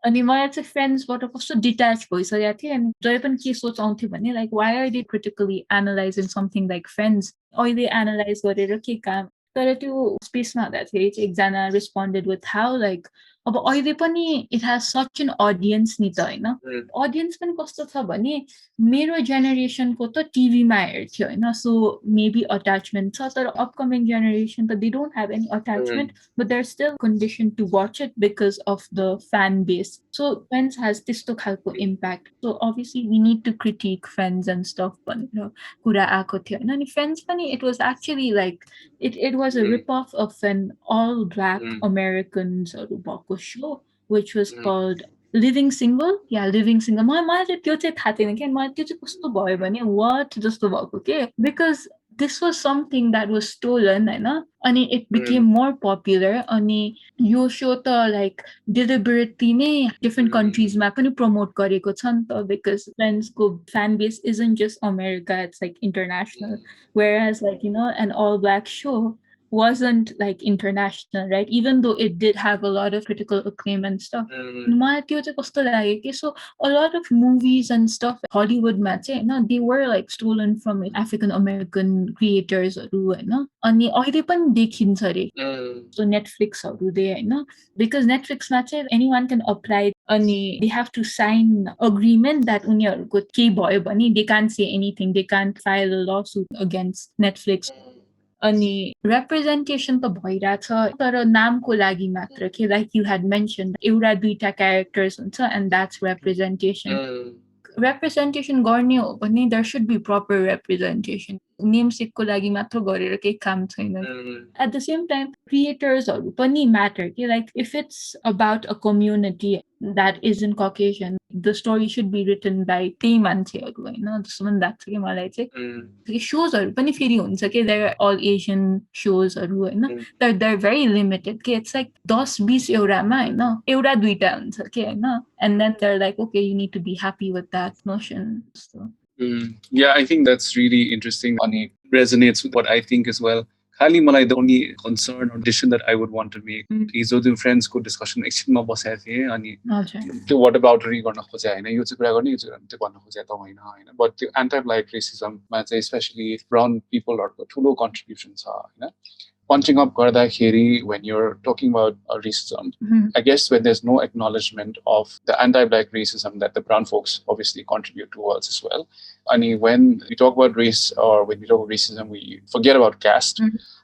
अनि मलाई चाहिँ फ्रेन्ड्सबाट कस्तो डिट्याच भइसकेको थिएँ अनि जहिले पनि के सोच आउँथ्यो भने like why are they critically analyzing something like Friends, अहिले एनालाइज गरेर के काम. तर त्यो स्पेसमा हुँदाखेरि चाहिँ एकजना responded with how like अब अहिले पनि it has such an audience नि त होइन. Audience पनि कस्तो छ भने मेरो जेनेरेसनको त टिभीमा हेर्थ्यो होइन, so maybe attachment छ तर upcoming generation त they don't have any attachment but they're still conditioned to watch it because of the fan base. So Friends has त्यस्तो खालको impact. So obviously we need to critique Friends and stuff भनेर कुरा आएको थियो होइन. अनि Friends पनि it was actually like it was a rip-off of an all black Americansहरू भएको show which was called Living Single. Yeah, Living Single. मलाई चाहिँ त्यो चाहिँ थाहा थिएन क्या, मलाई त्यो चाहिँ कस्तो भयो भने what जस्तो भएको के, because this was something that was stolen होइन अनि it became more popular अनि यो show त like deliberately नै different countries-मा पनि promote गरेको छ नि त because Friends-को fan base isn't just America, it's like international, whereas like an all black show wasn't like international, right? Even though it did have a lot of critical acclaim and stuff. मलाई त्यो चाहिँ कस्तो लाग्यो कि so a lot of movies and stuff Hollywoodमा चाहिँ they were like stolen from African American creatorsहरू होइन अनि अहिले पनि देखिन्छ अरे. So Netflixहरूले होइन because Netflixमा चाहिँ anyone can apply अनि they have to sign agreement that उनीहरूको केही भयो भने they can't say anything, they can't file a lawsuit against Netflix. अनि representation त भइरहेछ तर नामको लागि मात्र के, like you had mentioned एउटा दुईटा characters हुन्छ and that's representation. Representation गर्ने हो भने there should be proper representation. नेमसेकको लागि मात्र गरेर केही काम छैन at the same time creatorsहरू पनि matter के like if it's about a community that isn't Caucasian the story should be written by त्यही मान्छेहरू होइन जस्तो पनि लाग्छ कि मलाई चाहिँ सोजहरू पनि फेरि हुन्छ कि they're all Asian showsहरू होइन they're very limited कि it's like 10-20 एउटामा होइन एउटा दुईटा हुन्छ कि होइन and then they're like okay you need to be happy with that notion so Yeah, I think that's really interesting and it resonates with what I think as well. खाली मलाई the only concern or addition that I would want to make हिजो त्यो फ्रेन्ड्सको discussion एकछिनमा बसेको थिएँ अनि त्यो वाट अबाउटरी गर्न खोजे होइन यो चाहिँ कुरा गर्ने यो चाहिँ त्यो भन्न खोजे त होइन बट त्यो एन्टी ब्ल्याक रेसिजममा चाहिँ स्पेसली ब्राउन पिपलहरूको ठुलो कन्ट्रिब्युसन छ होइन punching up gardakiri when you're talking about racism, I guess when there's no acknowledgement of the anti-black racism that the brown folks obviously contribute towards as well. And when we talk about race or when we talk about racism, we forget about caste.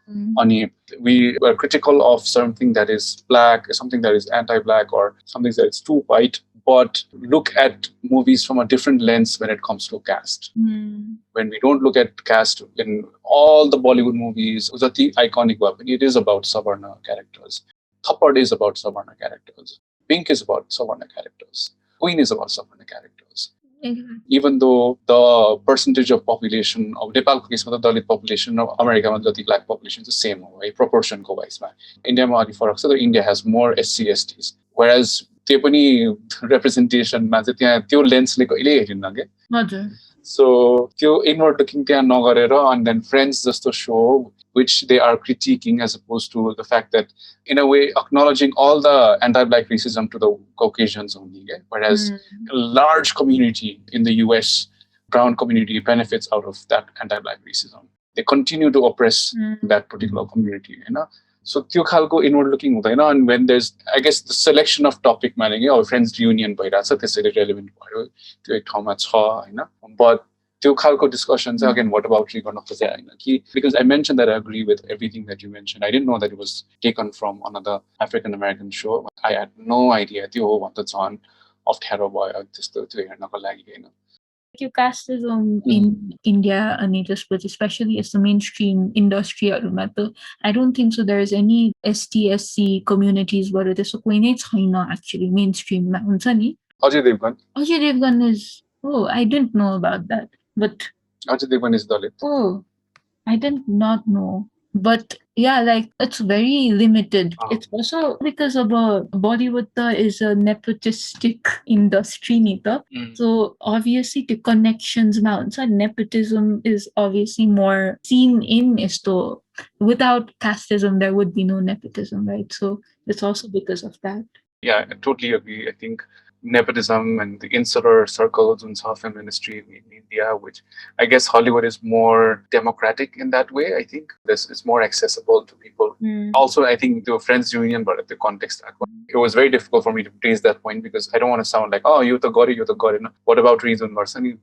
And we are critical of something that is black, something that is anti-black, or something that is too white. But look at movies from a different lens when it comes to caste. When we don't look at caste in all the Bollywood movies, the iconic weapon, it is about Savarna characters. Thappad is about Savarna characters. Pink is about Savarna characters. Queen is about Savarna characters. Even though the percentage of population of Nepal case the Dalit population of America the black population is the same right? Proportion ko wise India ma ali farak so India has more SC/STs whereas त्यो पनि रिप्रेजेन्टेसनमा चाहिँ त्यहाँ त्यो लेन्सले कहिले हेरिन्न के सो त्यो inward looking त्यहाँ नगरेर एन्ड देन फ्रेन्ड्स जस्तो सो which they are critiquing as opposed to the fact that in a way acknowledging all the anti-black racism to the Caucasians only whereas a large community in the US brown community benefits out of that anti-black racism they continue to oppress that particular community you know so त्यो खालको inward looking हुँदैन and when there's I guess the selection of topic मा नि our friends reunion भइरहेछ त्यसैले relevant भयो त्यो एक ठाउँमा छ हैन but त्यो खालको discussion चाहिँ again what about गर्न खोजे हैन कि because I mentioned that I agree with everything that you mentioned I didn't know that it was taken from another African American show I had no idea त्यो हो भन्दा झन् अप्ठ्यारो भयो त्यस्तो त्यो हेर्नको लागि हैन casteism in India and especially as the mainstream industry I don't think so there's any ST/SC communities where there's actually mainstream Ajay Devgan is I didn't know about that but Ajay Devgan is Dalit I did not know but yeah like it's very limited it's also because of Bollywood is a nepotistic industry so obviously the connections mounts and nepotism is obviously more seen in isto without casteism there would be no nepotism right so it's also because of that yeah I totally agree I think nepotism and the insular circles and film industry in India, which I guess Hollywood is more democratic in that way. I think this is more accessible to people. Also, I think the Friends Union, but at the context, it was very difficult for me to raise that point because I don't want to sound like, oh, you the got it. What about reason, Marsani?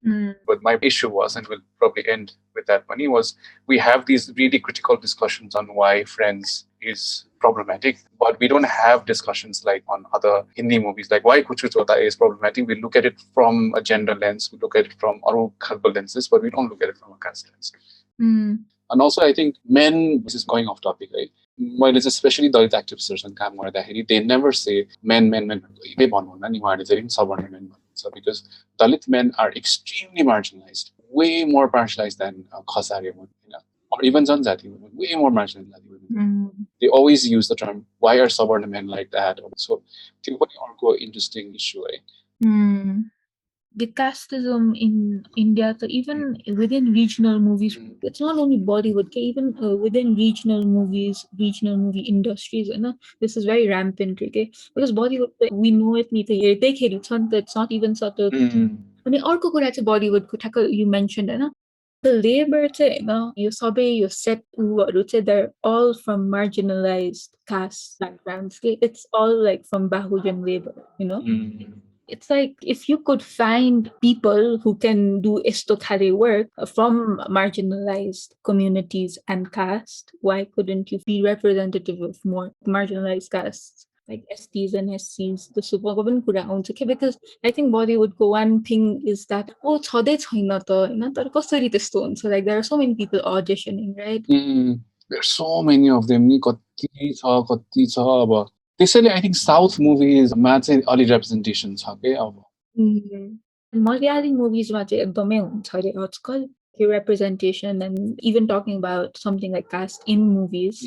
But my issue was, and we'll probably end with that money, was we have these really critical discussions on why Friends is problematic, but we don't have discussions like on other Hindi movies, like why Kuchu Chota is problematic. We look at it from a gender lens, we look at it from Aru Khalpal lenses, but we don't look at it from a caste lens. And also, I think men, this is going off topic, right? Well, it's especially Dalit activists and they never say men. Because Dalit men are extremely marginalized, way more marginalized than Khasari women, or even Janjati women, way more marginalized than women. They always use the term, why are Savarna men like that? So, I think what is an interesting issue, right? The casteism in India, so even within regional movies, it's not only Bollywood, even within regional movies, regional movie industries, this is very rampant, okay? Because Bollywood, we know it, it's not even subtle. I mean, Bollywood, you mentioned, the labor, your set, they're all from marginalized caste backgrounds. It's all like from Bahujan labor, It's like if you could find people who can do istothare work from marginalized communities and caste, why couldn't you be representative of more marginalized castes? like STs and SCs the super पनि कुरा आउँछ के because I think Bollywoodको one thing is that छँदै छैन त हैन तर कसरी त्यस्तो हुन्छ like there are so many people auditioning right There's so many of them नि कति छ अब त्यसैले I think South movies मा चाहिँ अलि representation छ के अब मलयाली मुभिजमा चाहिँ एकदमै हुन्छ अरे आजकल representation and even talking about something like cast in movies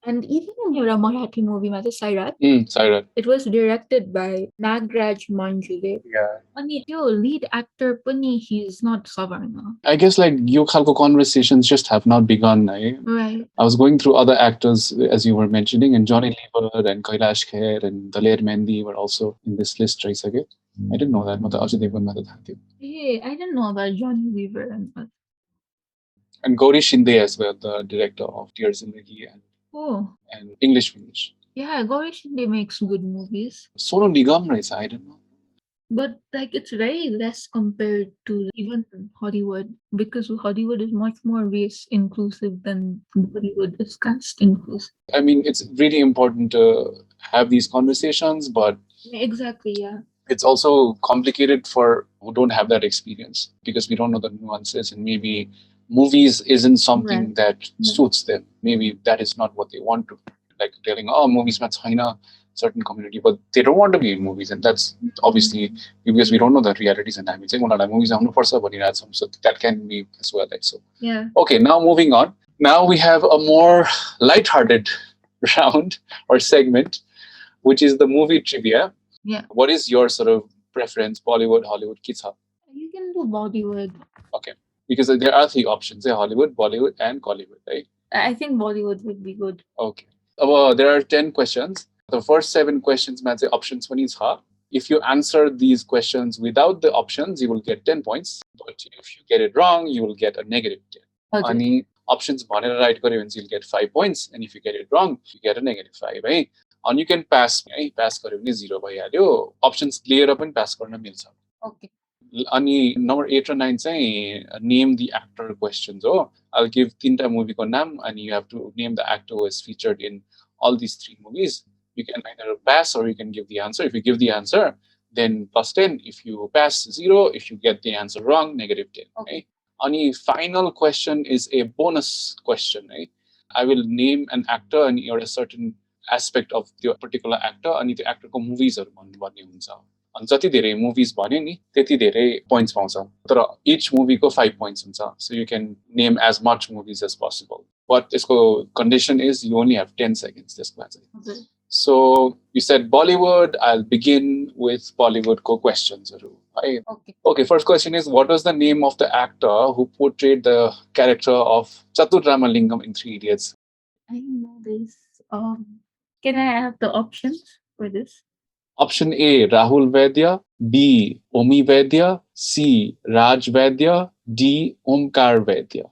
and even in एउटा मराठी मुभीमा चाहिँ साइरात Sairat. it was directed by Nagraj Manjule Yeah. अनि त्यो lead actor पनि he is not Savarna I guess like यो खालको conversations just have not begun. right I was going through other actors as you were mentioning, and Johnny Lever and Kailash Kher and Daler Mehndi were also in this list, right? Okay? I didn't know that. म त अझै देवगन मा त थाहा थियो. hey I didn't know about Johnny Weaver And Gauri Shinde as well, the director of Dear Zindagi and English Finish. Yeah, Gauri Shinde makes good movies. Sonu Nigam रहेछ, I don't know. But like it's very less compared to even Hollywood because Hollywood is much more race inclusive than Bollywood is caste inclusive. I mean, it's really important to have these conversations, but exactly, yeah. It's also complicated for who don't have that experience because we don't know the nuances and maybe movies isn't something that suits them. Maybe that is not what they want to. Like telling, oh, movies ma chaina certain community, but they don't want to be in movies, and that's obviously because we don't know the realities and हामी चाहिँ उनीहरूलाई movies आउनु पर्छ भनिरहेको छौँ, so that can be as well. Like so. Yeah. Okay, now moving on. Now we have a more light-hearted round or segment, which is the movie trivia. Yeah. What is your sort of preference? Bollywood, Hollywood, Kitsa? You can do Bollywood. Okay. Because there are three options: Hollywood, Bollywood, and Collywood, right? I think Bollywood would be good. Okay. There are 10 questions. The first 7 questions match the options one is ha. If you answer these questions without the options, you will get 10 points. But if you get it wrong, you will get a negative 10. Okay. Any options right you'll get 5 points. And if you get it wrong, you get a negative 5. Right? And you can pass. Pass 0 options clear up and pass karna milcha. Okay. Ani number 8 or 9 say name the actor questions. I'll give 3 movie ko naam and you have to name the actor who is featured in all these 3 movies. You can either pass or you can give the answer. If you give the answer, then plus 10. If you pass, 0. If you get the answer wrong, negative 10. Okay. Any final question is a bonus question. Right? I will name an actor and you're a certain aspect of the particular actor and the actor ko movies are भन्ने हुन्छ. अनि जति धेरै movies भन्यो नि त्यति धेरै points पाउँछ. तर each movie को 5 points हुन्छ. So you can name as much movies as possible. But यसको condition is you only have 10 seconds. Okay. So you said Bollywood. I'll begin with Bollywood questions. Okay. Okay. First question is, what was the name of the actor who portrayed the character of Chatur Ramalingam in 3 Idiots? I know this. Can I have the options for this? Option A, Rahul Vaidya. B, Omi Vaidya. C, Raj Vaidya. D, Omkar Vaidya.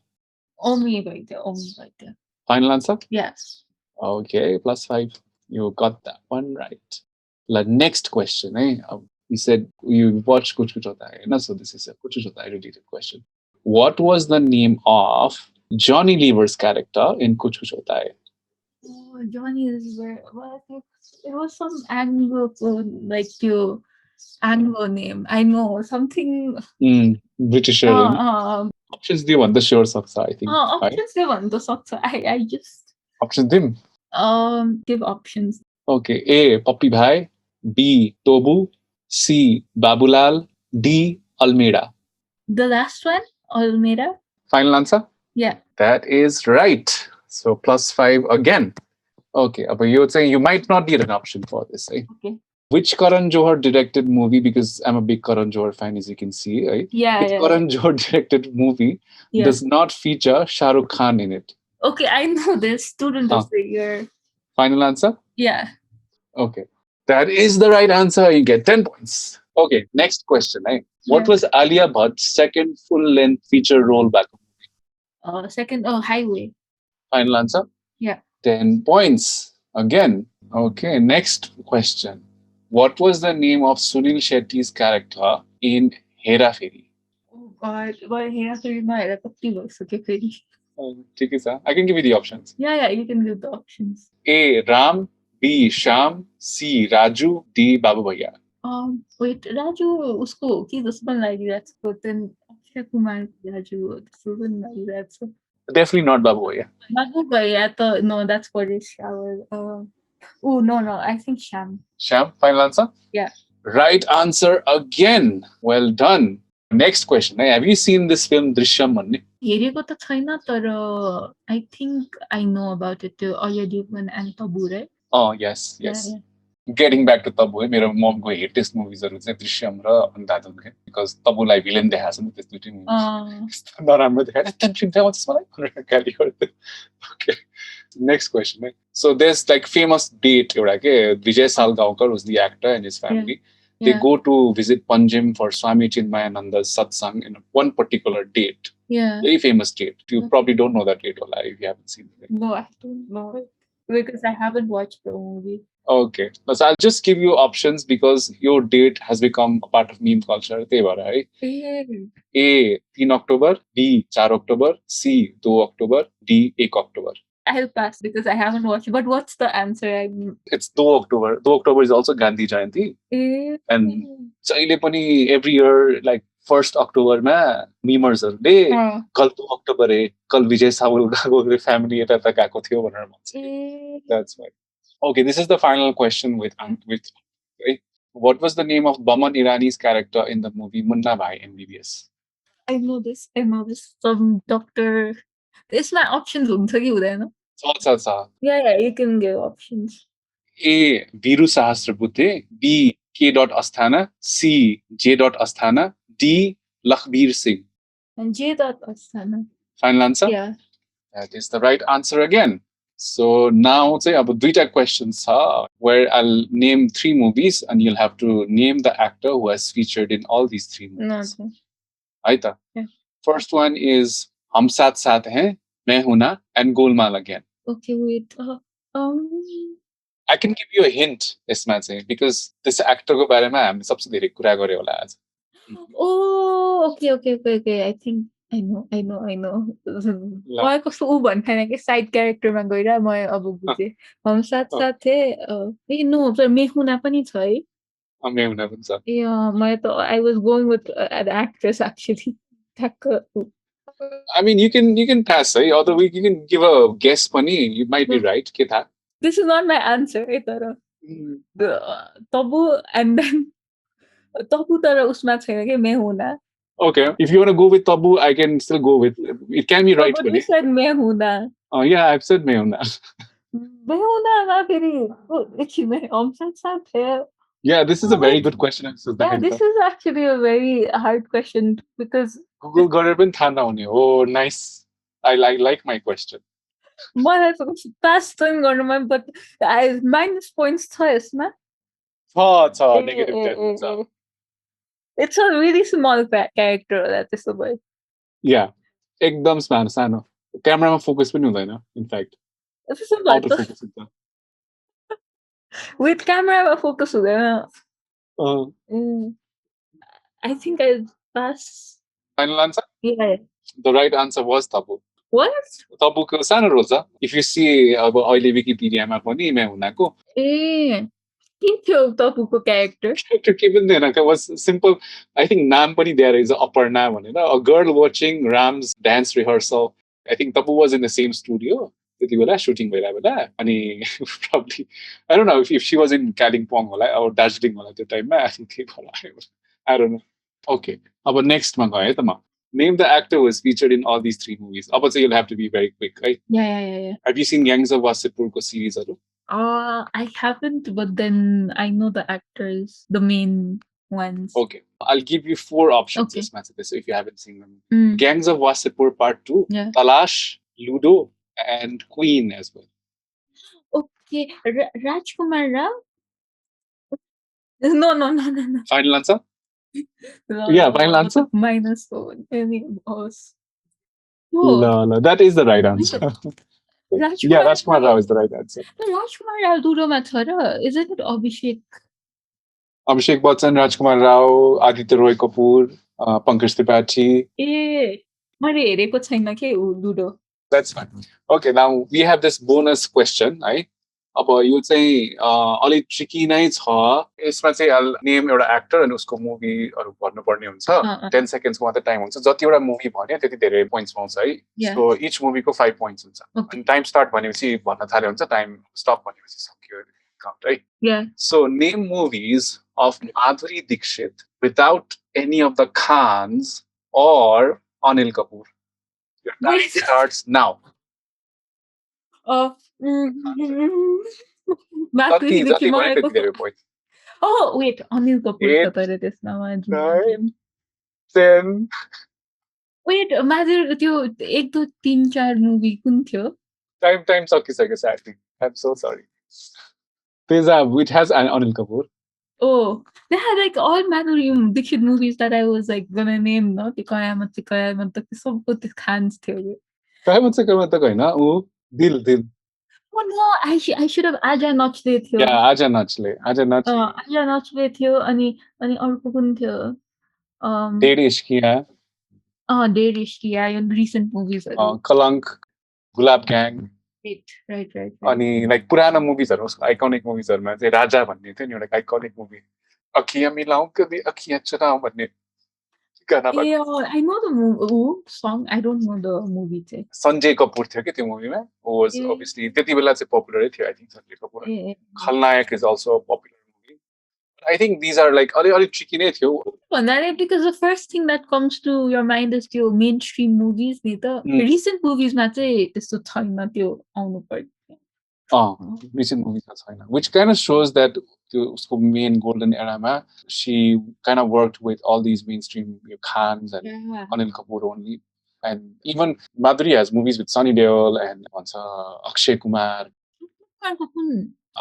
Omi Vaidya. Final answer? Yes. Okay, plus 5. You got that one right. Next question. You said you watched Kuch Kuch Hota Hai, so this is a Kuch Kuch Hota Hai related question. What was the name of Johnny Lever's character in Kuch Kuch Hota Hai? Oh, Johnny Lever. What? It was some Anglo, like your Anglo name. I know something. British. Options do you want the sure socks? I think. Options do you want the socks? I just. Options dim. Give options. Okay. A. Poppy Bhai. B. Tobu. C. Babulal. D. Almeida. The last one, Almeida. Final answer? Yeah. That is right. So plus 5 again. Okay. But you're saying you might not need an option for this, right? Okay. Which Karan Johar directed movie, because I'm a big Karan Johar fan, as you can see, right? Yeah. Which Karan Johar directed movie does not feature Shah Rukh Khan in it? Okay, I know this. Student of the year. Final answer? Yeah. Okay. That is the right answer. You get 10 points. Okay, next question. What was Alia Bhatt's second full-length feature role back home? Second, Highway. Final answer? Yeah. 10 points. Again. Okay, next question. What was the name of Sunil Shetty's character in Hera Fairy? Oh God, why Hera Fairy? My works. Okay, Fairy. I can give you the options. Yeah, you can give the options. A. Ram. B. Sham, C. Raju, D. Babu Bhaiya. Wait, Raju उसको के जस्तो पनि लागिरहेको छ then Akshay Kumar Raju जस्तो पनि लागिरहेको छ Definitely not Babu Bhaiya. Babu Bhaiya त no that's for his shower oh no I think Sham Sham, final answer? yeah Right answer again. Well done. Next question. Have you seen this film Drishyam? हेरेको त छैन तर I think I know about it too Ajay Devgn and Tabu right Oh, yes. yeah. Getting back to Tabu, मेरो ममको हेटेस्ट मुभिजहरू चाहिँ दृश्यम र अन्धाधुन के because तबुलाई villain देखाएको छ नि त्यस दुईटै मुभी नराम्रो देखाएर त्यहाँ फिल्म देखाउँछ मलाई भनेर गाली गर्दै ओके नेक्स्ट क्वेसन है so there's like famous date एउटा के Vijay Salgaonkar was the actor and his family they go to visit Panjim for Swami Chinmayananda's satsang in one particular date. Yeah. Very famous date. You probably don't know that date if you haven't seen it. No, I don't know it because I haven't watched the movie. Okay. So I'll just give you options because your date has become a part of meme culture. Right? A. 3 October, B. 4 October, C. 2 October, D. 1 October. I'll pass because I haven't watched it. But what's the answer? It's 2 October. 2 October is also Gandhi Jayanti. And so every year, like 1st October, memers are day. Kal 2 October, kal Vijay Savalgago family That's why. Okay, this is the final question with right? What was the name of Baman Irani's character in the movie Munna Bhai MBBS? I know this. Some doctor. This my options Yeah, you can give options. A. Viru Sahasrabudhe, B. K. Asthana, C. J. Asthana, D. Lakhbir Singh. And J. Asthana. Final answer? Yeah. That is the right answer again. So now say about duita questions where I'll name 3 movies and you'll have to name the actor who has featured in all these 3 movies. Okay. Aita. Yeah. First one is Hum Saath Saath Hain, Main Hoon Na, and Golmaal Again. Okay, wait. I can give you a hint, यसमा चाहिँ because this actor को बारेमा हामीले सबसे धेरै कुरा गरे होला आज. Oh, okay. I think I know. मलाई कस्तो उ भन्थेन कि साइड क्यारेक्टरमा गएर म अब बुझे हम साथ साथ ए नो सर मेहुना पनि छ है मेहुना पनि छ. मलाई त I was going with an actress actually. I mean, you can pass, right? Although you can give a guess, pani. You might be right. के था? This is not my answer. The Tabu and then Tabu tara usma छैन के मैं हूं ना. Okay, if you want to go with Tabu, I can still go with. It can be right. But you said मैं हूं ना. Oh yeah, I've said मैं हूं ना. मैं हूं ना ना फेरि एकछिन में हम साथ है. Yeah, this is a very good question. Yeah, this is actually a very hard question because Google गरेर पनि थाहा नहुने. Oh, nice. I like my question. मलाई त पास पनि गर्नु मन but minus points छ यसमा. छ negative 10 छ. It's a really small character होला त्यसो भए. Yeah, एकदम सानो. क्यामेरामा फोकस पनि हुँदैन in fact. त्यसो भए with camera focus हुँदैन. I think I pass. Final answer? Yeah. The right answer was Tabu. What? Tabuको सानो रोल छ. If you see अब अहिले विकिपिडियामा पनि मैं हुनाको के थियो Tabuको character? Character के पनि थिएन. It was simple. I think नाम पनि there is Aparna भनेर. A girl watching Ram's dance rehearsal. I think Tabu was in the same studio. त्यति बेला shooting भइरहेको बेला अनि probably I don't know if she was in Kalimpong होला or Darjeeling होला त्यो टाइममा. I think I don't know. Okay. अब next मा गए त म. Name the actor who is featured in all these 3 movies. अब चाहिँ you'll have to be very quick, right? Yeah. Have you seen Gangs of Wasseypur ko series haru? I haven't, but then I know the actors, the main ones. Okay. I'll give you 4 options this if you haven't seen them. Gangs of Wasseypur Part 2, Talash, Ludo, and Queen as well. Okay. Rajkumar Rao? No. Final answer? No, yeah, final answer? Minus 1. No. That is the right answer. Rajkumar Rao is the right answer. Rajkumar Rao Duroma Thara. Isn't it Abhishek? Abhishek Bachchan, Rajkumar Rao, Aditya Roy Kapoor, Pankaj Tripathi. मैले हेरेको छैन के ludo. That's fine. Okay, now we have this bonus question, right? अब यो चाहिँ अलिक tricky नै छ। यसमा चाहिँ I'll नेम एउटा एक्टर अनि उसको मुभीहरू भन्नुपर्ने हुन्छ। 10 सेकेन्ड्सको मात्रै टाइम हुन्छ। जतिवटा मुभी भन्यो त्यति धेरै पोइन्ट्स पाउँछ है। Yeah. सो इच मुभीको 5 पोइन्ट्स हुन्छ। Okay. अनि टाइम स्टार्ट भनेपछि भन्न थाल्यो हुन्छ, टाइम स्टप भनेपछि सक्यो काउन्ट है। Yeah. So name movies of Madhuri Dixit without any of the Khans or Anil Kapoor. Your time Wait. starts now. Madhuri जति Dixit भने त्यति मलाई धेरै point. Oh wait, Anil Kapoor Eight, छ तर त्यसमा 9, 10. Wait, Madhuri त्यो 1 2 3 4 मुभी कुन थियो? Time सकिसक्यो sadly. I'm so sorry. It has an Anil Kapoor. Oh, they had like all Madhuri Dixit movies that I was like gonna name, no? त्यो कयामत त सबको त्यो खान्स थियो। कयामत से कयामत तक होइन, ऊ दिल। Oh no, I should have आजा नच्ले थियो। Yeah, आजा नच्ले। आजा नच्ले थियो अनि अर्को कुन थियो? डेढ इश्किया। डेढ इश्किया यो रिसेन्ट मुभिजहरु। कलंक, गुलाब ग्याङ। Right. अनि लाइक पुरानो मुभिजहरु, उसको आइकनिक मुभिजहरुमा चाहिँ राजा भन्ने थियो नि एउटा आइकनिक मुभी। अखियाँ मिलाऊं कभी अखियाँ चुराऊं भन्ने गाना। I know the song. I don't know the movie चाहिँ। सञ्जय कपुर थियो के त्यो मुभीमा। वाज obviously त्यति बेला चाहिँ पपुलरै थियो आई थिंक सञ्जय कपुर। खलनायक is also a popular movie. I think these are like अलि tricky नै थियो। भन्नाले because the first thing that comes to your mind is त्यो mainstream movies नि त। Recent movies मा चाहिँ त्यस्तो छैन त्यो आउनु पर्छ। Recent movies मा छैन, which kind of shows that उसको main golden era मा she kind of worked with all these mainstream Khans and Anil Kapoor only. And even Madhuri has movies with Sunny Deol and Akshay Kumar.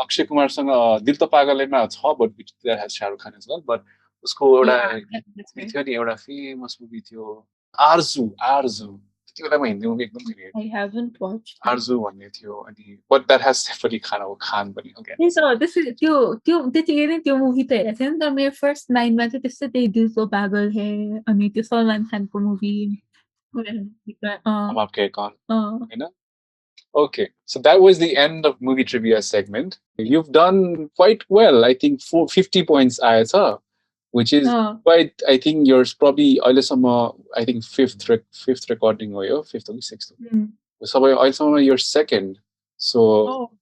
Akshay Kumar सँग दिल त पागलैमा छ, but which there has Shah Rukh Khan as well. But उसको एउटा थियो नि, एउटा famous movie थियो आरजू। त्यति बेलामा हिन्दी मुभी एकदम धेरै। I haven't watched आरजू भन्ने थियो अनि but that has Saif Ali Khan पनि again. त्यो त्यतिकै नै त्यो मुभी त हेरेको थिएँ नि त। मेरो फर्स्ट 9 मा चाहिँ त्यस्तै त्यही दिल तो पागल है अनि त्यो सलमान खानको मुभी हम आपके कौन, हैन? Okay, so that was the end of movie trivia segment. You've done quite well. I think 50 points आएछ, which is quite, I think yours probably अहिलेसम्म I think fifth recording हो यो, fifth or sixth. So अहिलेसम्म you're second. So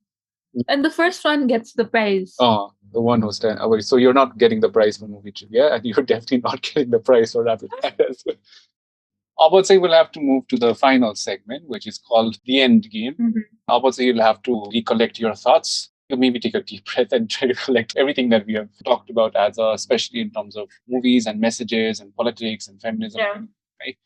and the first one gets the prize. The one who's 10. Okay, so you're not getting the prize for movie trivia, and you're definitely not getting the prize for rapid fire. I would say we'll have to move to the final segment, which is called the end game. I would say you'll have to recollect your thoughts. You maybe take a deep breath and try to collect everything that we have talked about, especially in terms of movies and messages and politics and feminism. Yeah. Right?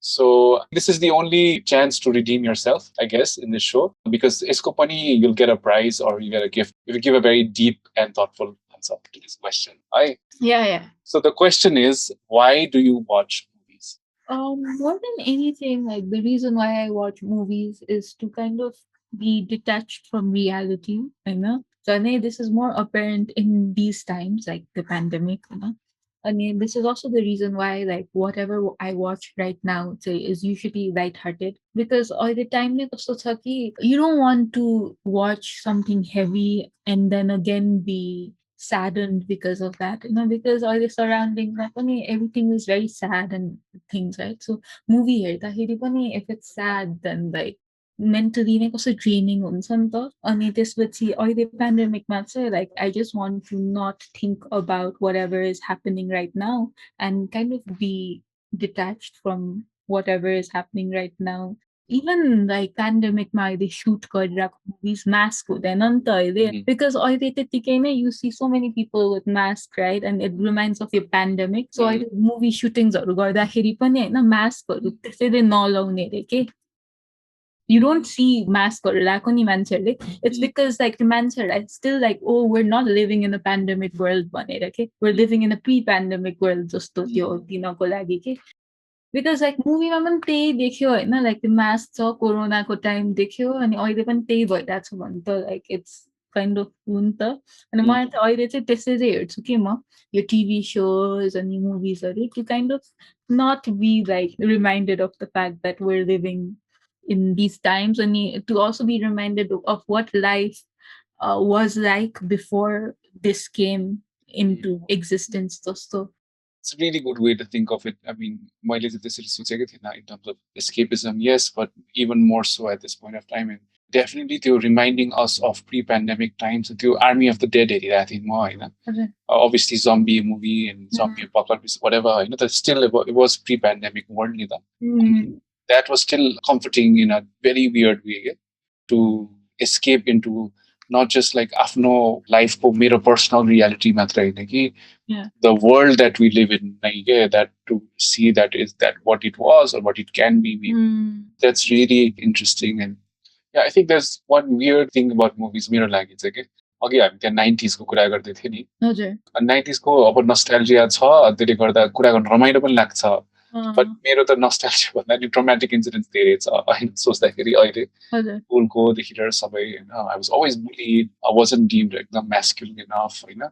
So this is the only chance to redeem yourself, I guess, in this show, because isko pani you'll get a prize or you get a gift if you give a very deep and thoughtful answer to this question. Right? Yeah. So the question is, why do you watch movies? More than anything, like the reason why I watch movies is to kind of be detached from reality, you know. So this is more apparent in these times, like the pandemic, you know. I mean, this is also the reason why, like, whatever I watch right now is usually lighthearted, because all the time you don't want to watch something heavy and then again be saddened because of that, you know, because all the surroundings, everything is very sad and things, right? So movie here, if it's sad, then like mentally also draining हुन्छ नि त। अनि त्यसपछि अहिले पेन्डेमिकमा चाहिँ like I just want to not think about whatever is happening right now and kind of be detached from whatever is happening right now. Even like पेन्डेमिकमा अहिले shoot गरिरहेको movies mask हुँदैन नि त अहिले, because अहिले त्यतिकै नै you see so many people with mask, right? And it reminds of your pandemic. So अहिले movie shootingsहरू गर्दाखेरि पनि हैन मास्कहरू त्यसैले नलाउने रे के। You don't see mask or lakoni manchelle. It's because like the manchelle, it's still like, oh, we're not living in a pandemic world, okay? We're living in a pre-pandemic world, just to tinako lagi ke. Because like movie maman te dekhyo, na like the mask so corona ko time dekhyo, and oile pan te boy that's one. So like it's kind of unta. And my oile che tesere it's okay ma. Your TV shows and your movies are to kind of not be like reminded of the fact that we're living in these times, and to also be reminded of what life was like before this came into existence. So It's a really good way to think of it. I mean, मैले चाहिँ त्यसरी सोचेकै थिइनँ in terms of escapism, yes, but even more so at this point of time. And definitely त्यो reminding us of pre-pandemic times. त्यो Army of the Dead हेरिरहेको थिएँ म होइन. Obviously zombie movie and zombie apocalypse, whatever, that still it was pre-pandemic world ni ta. That was still comforting in a very weird way, yeah, to escape into not just like आफ्नो life को मेरो personal reality मात्र होइन कि the world that we live in, like, yeah, that to see that is that what it was or what it can be. That's really interesting. And yeah, I think there's one weird thing about movies मेरो लागि चाहिँ के अघि हामी त्यहाँ 90s को कुरा गर्दै थियौँ नि. हजुर 90s को अब नस्टाल्जिया छ, त्यसले गर्दा कुरा गर्न रमाइलो पनि लाग्छ. बट मेरो त नस्टाल्जिया भन्दा नि ट्रमाटिक इन्सिडेन्ट्स धेरै छ होइन सोच्दाखेरि अहिले स्कुलकोदेखि लिएर सबै होइन. I was always bullied, I wasn't deemed एकदम म्यास्कुलिन इनफ होइन.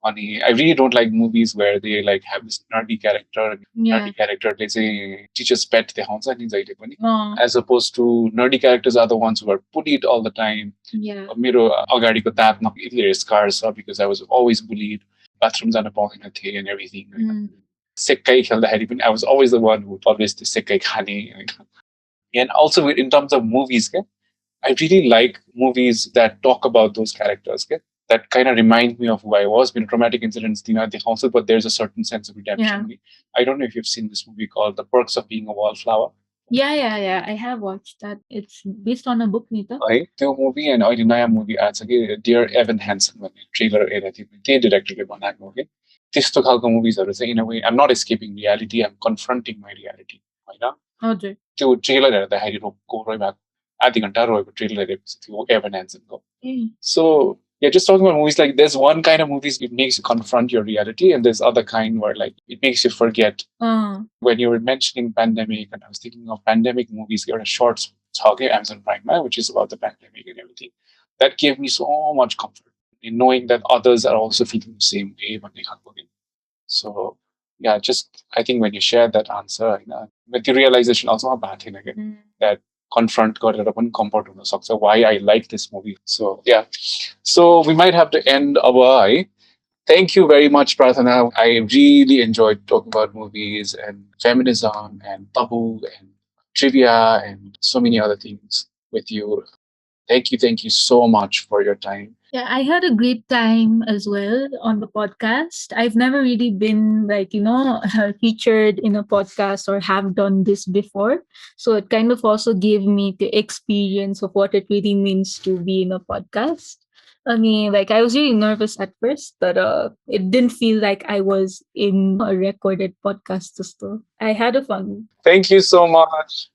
अनि I really don't like movies where they like have this nerdy character. Nerdy क्यारेक्टरले चाहिँ टिचर्स पेट देखाउँछ नि जहिले पनि, as opposed to nerdy characters are the ones who are bullied all the time. मेरो अगाडिको दाँतमा यति धेरै स्कार छ because I was always bullied. Bathroom जान पाउँदैन थिएँ एन्ड एभ्रिथिङ. सेक्काई खेल्दाखेरि पनि आई was always the one who always त्यो सेक्काई खाने होइन. And also in terms of movies क्या, I really like movies that talk about those characters, okay? That kind of remind me of who I was. Been traumatic incidents, but there's a certain sense of redemption. Yeah. I don't know if you've seen this movie called The Perks of Being a Wallflower. Yeah. I have watched that. It's based on a book, Nita. Right? The movie and I naya movie ads again. Dear Evan Hansen, when trailer era, the director बनाएको okay. त्यस्तो खालको मुभिजहरु चाहिँ in a way I'm not escaping reality, I'm confronting my reality. होइन? हजुर. त्यो trailer हेर्दाखेरि रोक्को रोइरहेको आधी घण्टा रोएको ट्रेलर हेरेपछि थियो even ह्यान्सनको. So yeah, just talking about movies, like there's one kind of movies it makes you confront your reality, and there's other kind where like it makes you forget. When you were mentioning pandemic, and I was thinking of pandemic movies, there are shorts talking Amazon Prime, which is about the pandemic and everything. That gave me so much comfort in knowing that others are also feeling the same way. So yeah, just I think when you share that answer, with the realization also about it again that confront गरेर पनि comfort हुन सक्छ why I like this movie. So yeah, so we might have to end our. Thank you very much, Prathana. I really enjoyed talking about movies and feminism and taboo and trivia and so many other things with you. Thank you so much for your time. Yeah, I had a great time as well on the podcast. I've never really been featured in a podcast or have done this before. So it kind of also gave me the experience of what it really means to be in a podcast. I mean, like I was really nervous at first, but it didn't feel like I was in a recorded podcast. So I had a fun. Thank you so much.